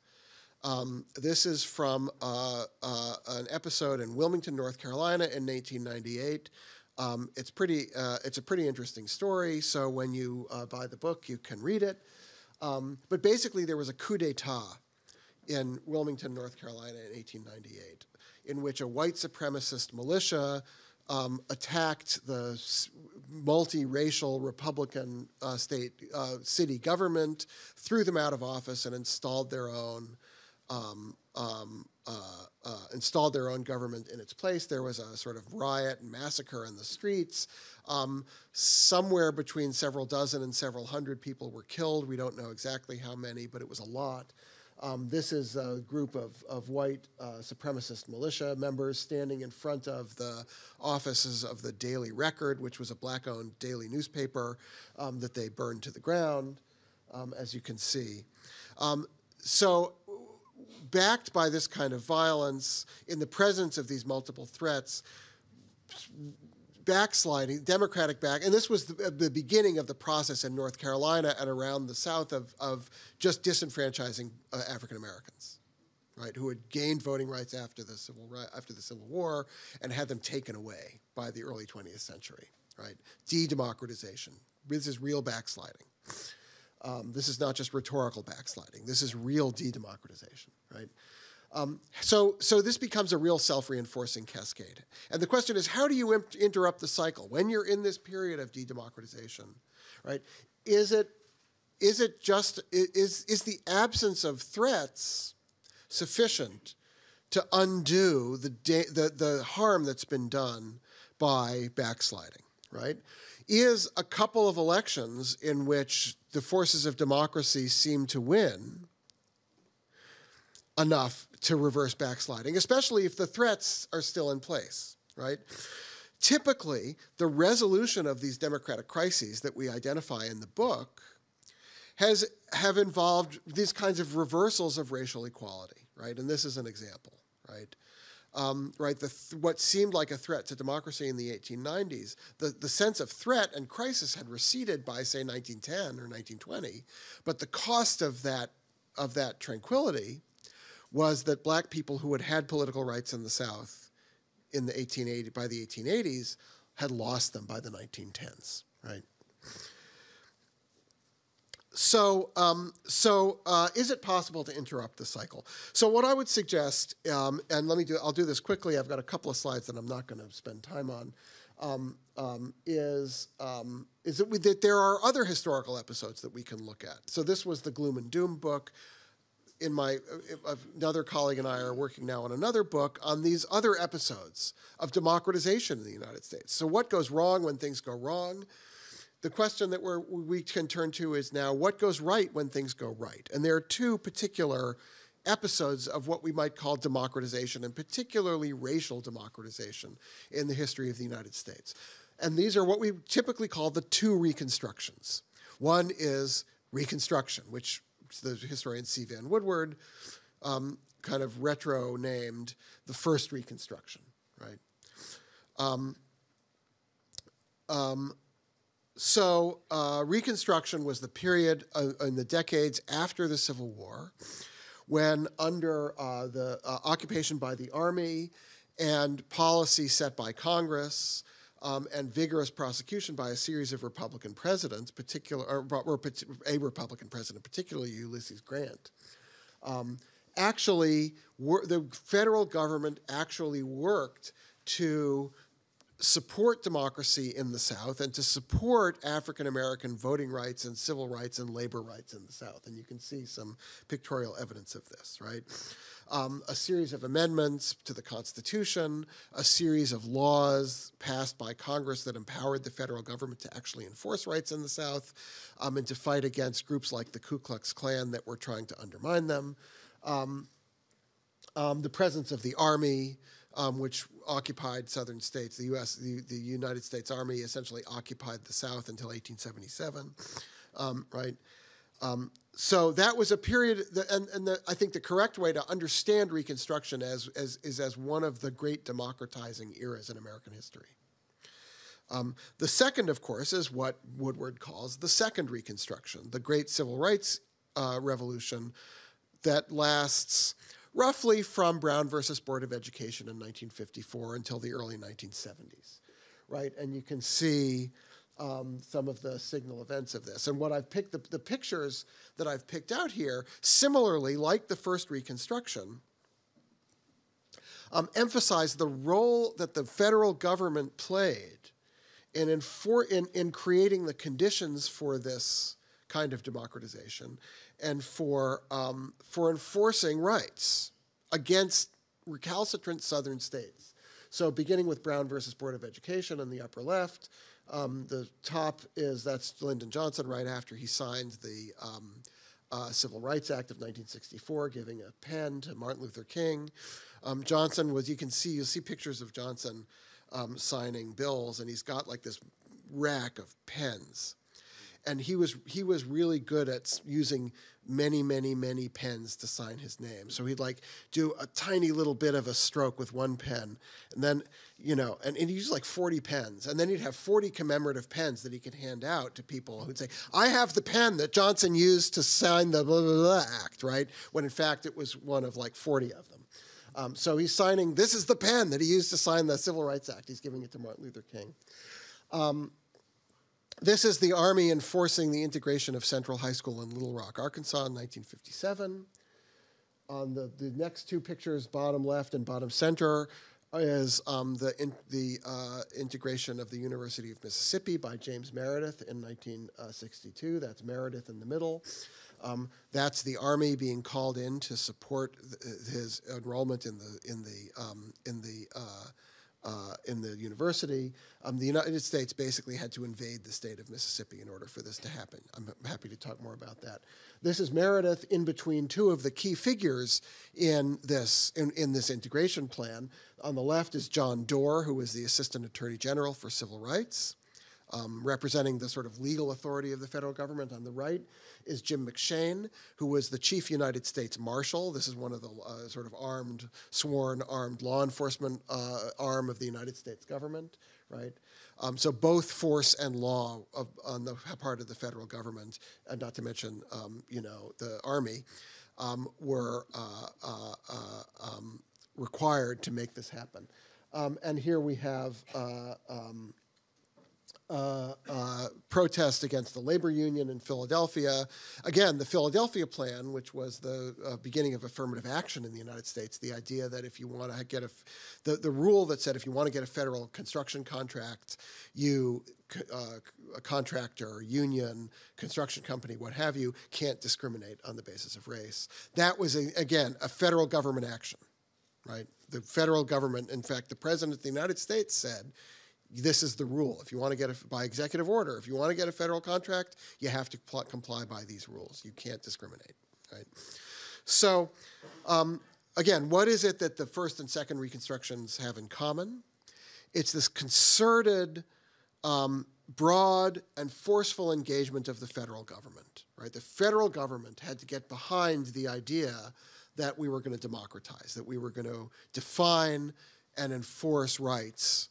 This is from an episode in Wilmington, North Carolina in 1898. It's a pretty interesting story. So when you buy the book, you can read it. But basically, there was a coup d'etat in Wilmington, North Carolina in 1898, in which a white supremacist militia attacked the multiracial Republican city government, threw them out of office, and installed their own government in its place. There was a sort of riot and massacre in the streets. Somewhere between several dozen and several hundred people were killed. We don't know exactly how many, but it was a lot. This is a group of white supremacist militia members standing in front of the offices of the Daily Record, which was a black-owned daily newspaper that they burned to the ground, as you can see. So backed by this kind of violence, in the presence of these multiple threats, backsliding, democratic back, and this was the beginning of the process in North Carolina and around the South of just disenfranchising African Americans, right, who had gained voting rights after the Civil War and had them taken away by the early 20th century, right? De-democratization. This is real backsliding. This is not just rhetorical backsliding. This is real de-democratization, right? So this becomes a real self-reinforcing cascade. And the question is, how do you interrupt the cycle? When you're in this period of de-democratization, right, is the absence of threats sufficient to undo the harm that's been done by backsliding, right? Is a couple of elections in which the forces of democracy seem to win enough to reverse backsliding, especially if the threats are still in place, right? Typically, the resolution of these democratic crises that we identify in the book have involved these kinds of reversals of racial equality, right? And this is an example, right? What seemed like a threat to democracy in the 1890s, the sense of threat and crisis had receded by, say, 1910 or 1920, but the cost of that tranquility was that black people who had political rights in the South by the 1880s had lost them by the 1910s, right? is it possible to interrupt the cycle? So what I would suggest, and I'll do this quickly. I've got a couple of slides that I'm not going to spend time on. Is that there are other historical episodes that we can look at. So this was the Gloom and Doom book. Another colleague and I are working now on another book on these other episodes of democratization in the United States. So what goes wrong when things go wrong? The question that we can turn to is now, what goes right when things go right? And there are two particular episodes of what we might call democratization, and particularly racial democratization in the history of the United States. And these are what we typically call the two reconstructions. One is Reconstruction, which the historian C. Van Woodward kind of retro-named the first Reconstruction, right? Reconstruction was the period in the decades after the Civil War when, under the occupation by the Army and policy set by Congress and vigorous prosecution by a series of Republican presidents, a Republican president, particularly Ulysses Grant, the federal government actually worked to support democracy in the South and to support African-American voting rights and civil rights and labor rights in the South. And you can see some pictorial evidence of this, right? A series of amendments to the Constitution, a series of laws passed by Congress that empowered the federal government to actually enforce rights in the South and to fight against groups like the Ku Klux Klan that were trying to undermine them. The presence of the Army, which occupied southern states. The United States Army essentially occupied the South until 1877, right? So that was a period, I think the correct way to understand Reconstruction is as one of the great democratizing eras in American history. The second, of course, is what Woodward calls the second Reconstruction, the great civil rights revolution that lasts roughly from Brown versus Board of Education in 1954 until the early 1970s, right? And you can see some of the signal events of this. And what I've picked, the pictures that I've picked out here, similarly, like the first Reconstruction, emphasize the role that the federal government played in creating the conditions for this kind of democratization and for enforcing rights against recalcitrant southern states. So beginning with Brown versus Board of Education on the upper left, the top that's Lyndon Johnson right after he signed the Civil Rights Act of 1964, giving a pen to Martin Luther King. Johnson was, you'll see pictures of Johnson signing bills, and he's got like this rack of pens. And he was really good at using many, many, many pens to sign his name. So he'd like do a tiny little bit of a stroke with one pen, and then, and he used like 40 pens. And then he'd have 40 commemorative pens that he could hand out to people who'd say, I have the pen that Johnson used to sign the blah, blah, blah act, right? When in fact it was one of like 40 of them. So he's signing, this is the pen that he used to sign the Civil Rights Act. He's giving it to Martin Luther King. This is the Army enforcing the integration of Central High School in Little Rock, Arkansas in 1957. On the next two pictures, bottom left and bottom center, is the integration of the University of Mississippi by James Meredith in 1962. That's Meredith in the middle. That's the Army being called in to support his enrollment in the university. The United States basically had to invade the state of Mississippi in order for this to happen. I'm happy to talk more about that. This is Meredith in between two of the key figures in this integration plan. On the left is John Doerr, who was the Assistant Attorney General for Civil Rights, representing the sort of legal authority of the federal government. On the right is Jim McShane, who was the Chief United States Marshal. This is one of the sort of sworn armed law enforcement arm of the United States government, right? So both force and law on the part of the federal government, and not to mention, the Army, were required to make this happen. And here we have protest against the labor union in Philadelphia. Again, the Philadelphia Plan, which was the beginning of affirmative action in the United States, the idea that if you want to get the rule that said if you want to get a federal construction contract, a contractor, union, construction company, what have you, can't discriminate on the basis of race. That was, again, a federal government action, right? The federal government, in fact, the President of the United States said, this is the rule. If you want to get by executive order, if you want to get a federal contract, you have to comply by these rules. You can't discriminate, right? So, again, what is it that the first and second Reconstructions have in common? It's this concerted, broad, and forceful engagement of the federal government, right? The federal government had to get behind the idea that we were going to democratize, that we were going to define and enforce rights,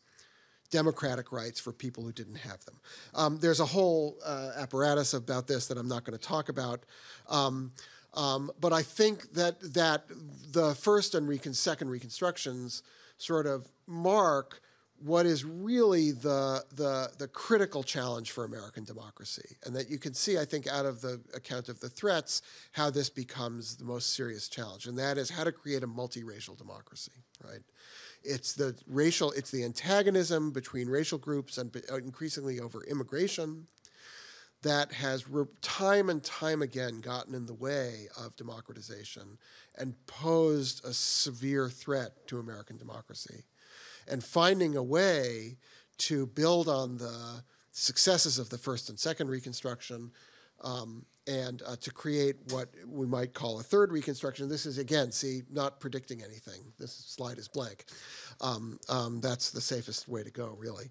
democratic rights for people who didn't have them. There's a whole apparatus about this that I'm not going to talk about, but I think that the first and second Reconstructions sort of mark what is really the critical challenge for American democracy, and that you can see, I think, out of the account of the threats, how this becomes the most serious challenge, and that is how to create a multiracial democracy, right? It's the antagonism between racial groups and increasingly over immigration that has time and time again gotten in the way of democratization and posed a severe threat to American democracy. And finding a way to build on the successes of the first and second Reconstruction and to create what we might call a third Reconstruction. This is, again, see, not predicting anything. This slide is blank. That's the safest way to go, really.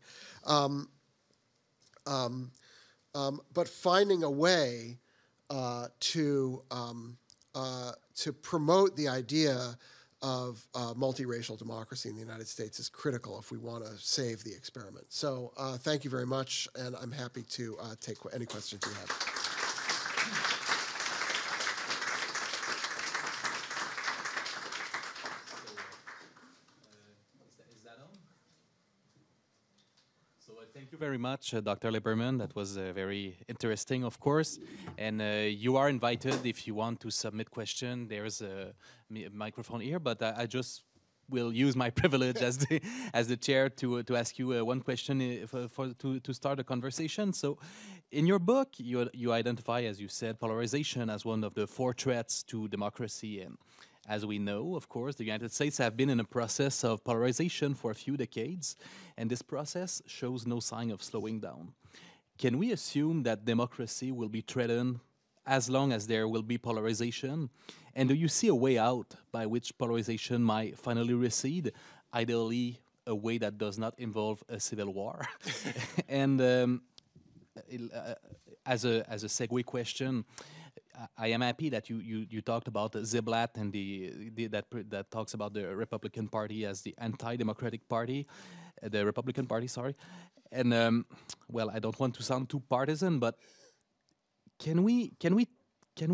But finding a way to promote the idea of multiracial democracy in the United States is critical if we want to save the experiment. So thank you very much, and I'm happy to take any questions you have. Thank you very much, Dr. Lieberman. That was very interesting, of course. And you are invited if you want to submit question. There's a microphone here, but I just will use my privilege as the chair to ask you one question to start a conversation. So, in your book, you identify, as you said, polarization as one of the 4 threats to democracy. And as we know, of course, the United States have been in a process of polarization for a few decades, and this process shows no sign of slowing down. Can we assume that democracy will be threatened as long as there will be polarization? And do you see a way out by which polarization might finally recede, ideally a way that does not involve a civil war? And as a segue question, I am happy that you talked about Ziblatt and that talks about the Republican Party as the anti-democratic party, the Republican Party, sorry. And well, I don't want to sound too partisan, but can we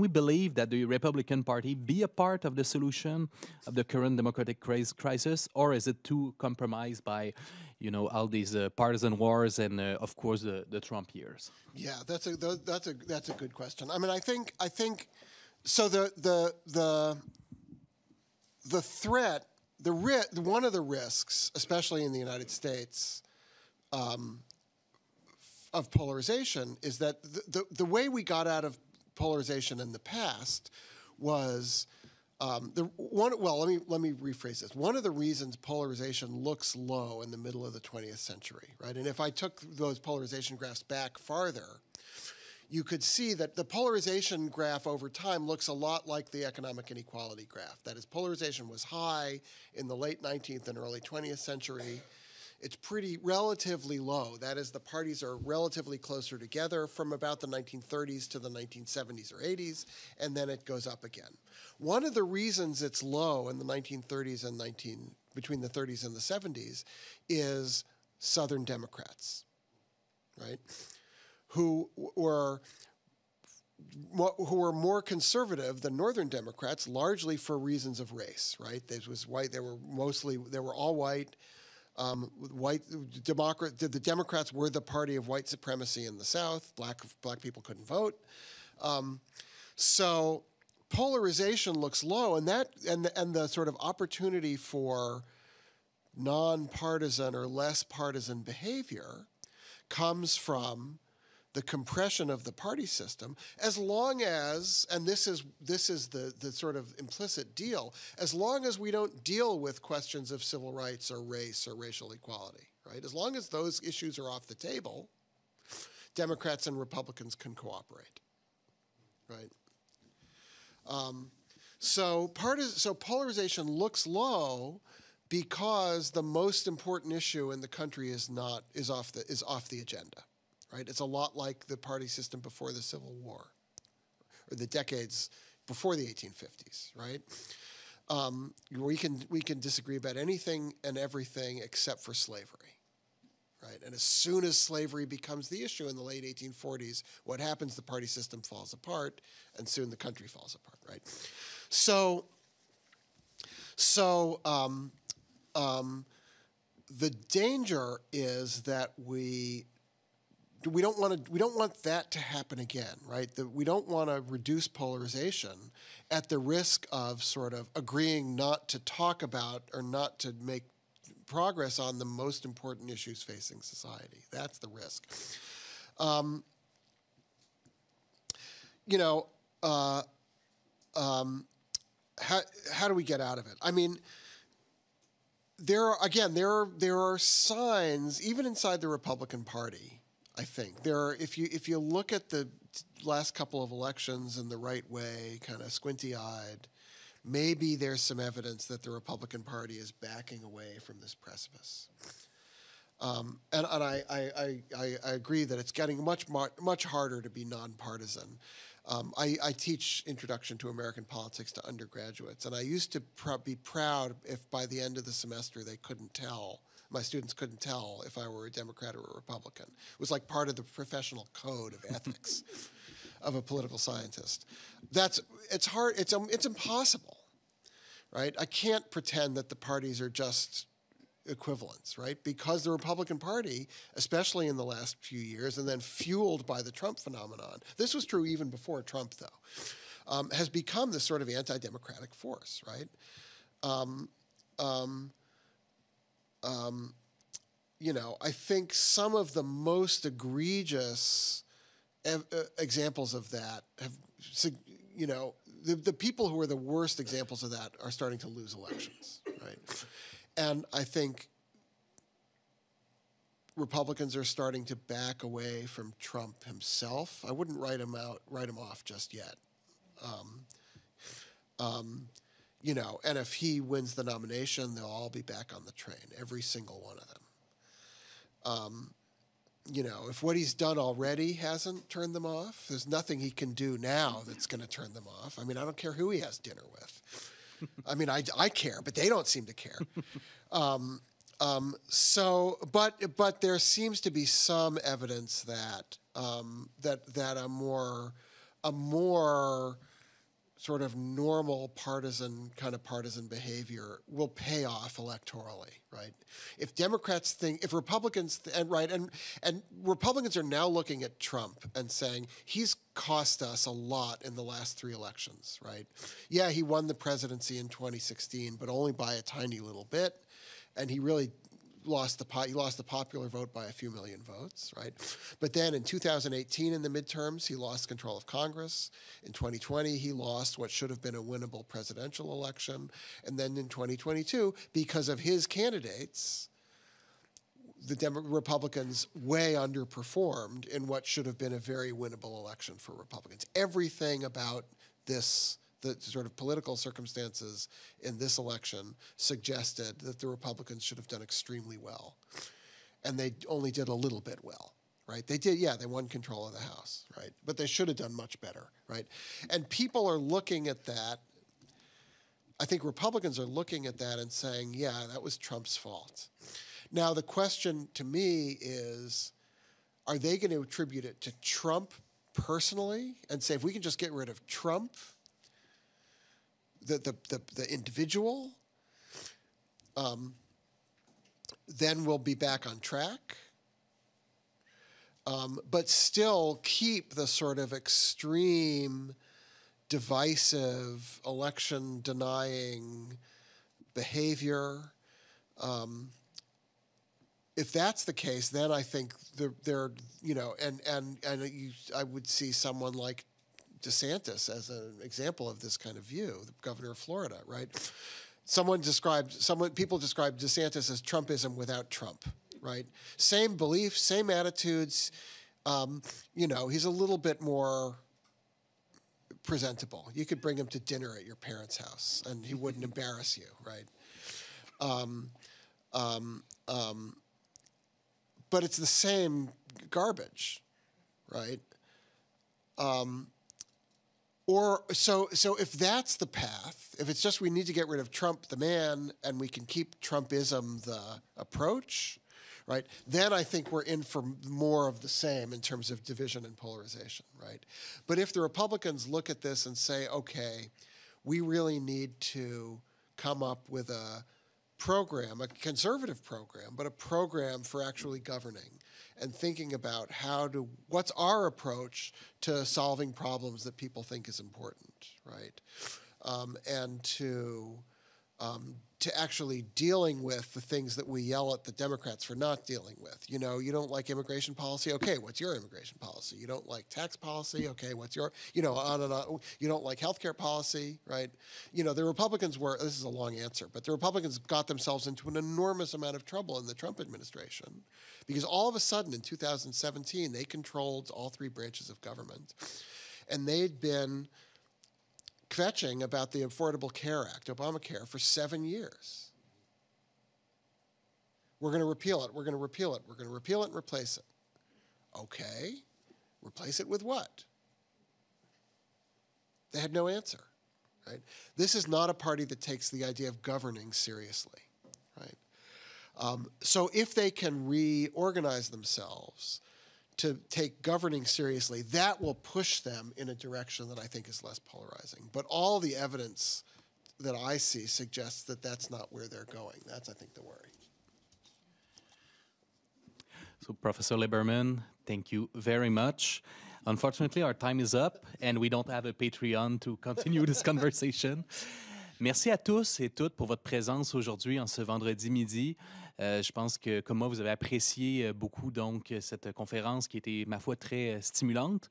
believe that the Republican Party be a part of the solution of the current democratic crisis, or is it too compromised by, all these partisan wars and, of course, the Trump years? Yeah, that's a good question. I mean, I think so. The threat, one of the risks, especially in the United States, of polarization is that the way we got out of polarization in the past was let me rephrase this. One of the reasons polarization looks low in the middle of the 20th century, right? And if I took those polarization graphs back farther, you could see that the polarization graph over time looks a lot like the economic inequality graph. That is, polarization was high in the late 19th and early 20th century. It's relatively low. That is, the parties are relatively closer together from about the 1930s to the 1970s or 80s, and then it goes up again. One of the reasons it's low in the 1930s and between the 30s and the 70s is Southern Democrats, right, who were more conservative than Northern Democrats, largely for reasons of race, right? This was white. They were all white. The Democrats were the party of white supremacy in the South. Black people couldn't vote. So polarization looks low, and the sort of opportunity for nonpartisan or less partisan behavior comes from the compression of the party system, as long as, and this is the sort of implicit deal, as long as we don't deal with questions of civil rights or race or racial equality, right? As long as those issues are off the table, Democrats and Republicans can cooperate, right? So polarization looks low because the most important issue in the country is off the agenda. Right? It's a lot like the party system before the Civil War, or the decades before the 1850s, right? We can disagree about anything and everything except for slavery, right? And as soon as slavery becomes the issue in the late 1840s, what happens? The party system falls apart, and soon the country falls apart, right? The danger is that we don't want that to happen again, right? We don't want to reduce polarization at the risk of sort of agreeing not to talk about or not to make progress on the most important issues facing society. That's the risk. How do we get out of it? I mean, there are signs even inside the Republican Party. I think if you look at the last couple of elections in the right way, kind of squinty-eyed, maybe there's some evidence that the Republican Party is backing away from this precipice. And I agree that it's getting much harder to be nonpartisan. I teach Introduction to American Politics to undergraduates, and I used to be proud if by the end of the semester my students couldn't tell if I were a Democrat or a Republican. It was like part of the professional code of ethics of a political scientist. It's hard. It's impossible, right? I can't pretend that the parties are just equivalents, right? Because the Republican Party, especially in the last few years, and then fueled by the Trump phenomenon, this was true even before Trump, though, has become this sort of anti-democratic force, right? I think some of the most egregious examples of that have, the people who are the worst examples of that are starting to lose elections, right? And I think Republicans are starting to back away from Trump himself. I wouldn't write him off just yet. And if he wins the nomination, they'll all be back on the train, every single one of them. If what he's done already hasn't turned them off, there's nothing he can do now that's going to turn them off. I mean, I don't care who he has dinner with. I mean, I care, but they don't seem to care. But there seems to be some evidence that that a more sort of normal partisan behavior will pay off electorally, right? If Republicans and Republicans are now looking at Trump and saying he's cost us a lot in the last 3 elections, right? Yeah, he won the presidency in 2016, but only by a tiny little bit, and he really lost the popular vote by a few million votes, right? But then in 2018 in the midterms, he lost control of Congress. In 2020, he lost what should have been a winnable presidential election. And then in 2022, because of his candidates, the Republicans way underperformed in what should have been a very winnable election for Republicans. Everything about this, the sort of political circumstances in this election suggested that the Republicans should have done extremely well. And they only did a little bit well, right? They won control of the House, right? But they should have done much better, right? And people are looking at that. I think Republicans are looking at that and saying, yeah, that was Trump's fault. Now, the question to me is, are they going to attribute it to Trump personally and say, if we can just get rid of Trump, the individual, then we'll be back on track. But still keep the sort of extreme, divisive, election-denying behavior. If that's the case, then I think I would see someone like DeSantis as an example of this kind of view, the governor of Florida, right? People described DeSantis as Trumpism without Trump, right? Same beliefs, same attitudes. He's a little bit more presentable. You could bring him to dinner at your parents' house, and he wouldn't embarrass you, right? But it's the same garbage, right? So if that's the path, if it's just we need to get rid of Trump the man and we can keep Trumpism the approach, right? Then I think we're in for more of the same in terms of division and polarization, right? But if the Republicans look at this and say, okay, we really need to come up with a program, a conservative program, but a program for actually governing and thinking about what's our approach to solving problems that people think is important, right? And to actually dealing with the things that we yell at the Democrats for not dealing with. You don't like immigration policy? Okay, what's your immigration policy? You don't like tax policy? Okay, what's your, on and on. You don't like healthcare policy, right? The Republicans this is a long answer, but the Republicans got themselves into an enormous amount of trouble in the Trump administration because all of a sudden in 2017, they controlled all three branches of government. And they'd been kvetching about the Affordable Care Act, Obamacare, for 7 years. We're going to repeal it. We're going to repeal it. We're going to repeal it and replace it. Okay. Replace it with what? They had no answer, right? This is not a party that takes the idea of governing seriously, right? So if they can reorganize themselves to take governing seriously, that will push them in a direction that I think is less polarizing. But all the evidence that I see suggests that that's not where they're going. That's, I think, the worry. So, Professor Lieberman, thank you very much. Unfortunately, our time is up, and we don't have a Patreon to continue this conversation. Merci à tous et toutes pour votre présence aujourd'hui en ce vendredi midi. Je pense que, comme moi, vous avez apprécié beaucoup donc cette conférence qui était, ma foi, très stimulante.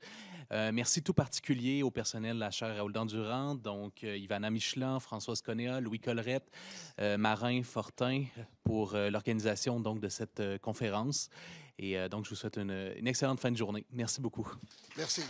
Merci tout particulier au personnel de la Chaire Raoul-Dandurand, donc Ivana Michelin, Françoise Conéa, Louis Collerette, Marin Fortin pour l'organisation donc de cette conférence. Et donc, je vous souhaite une excellente fin de journée. Merci beaucoup. Merci.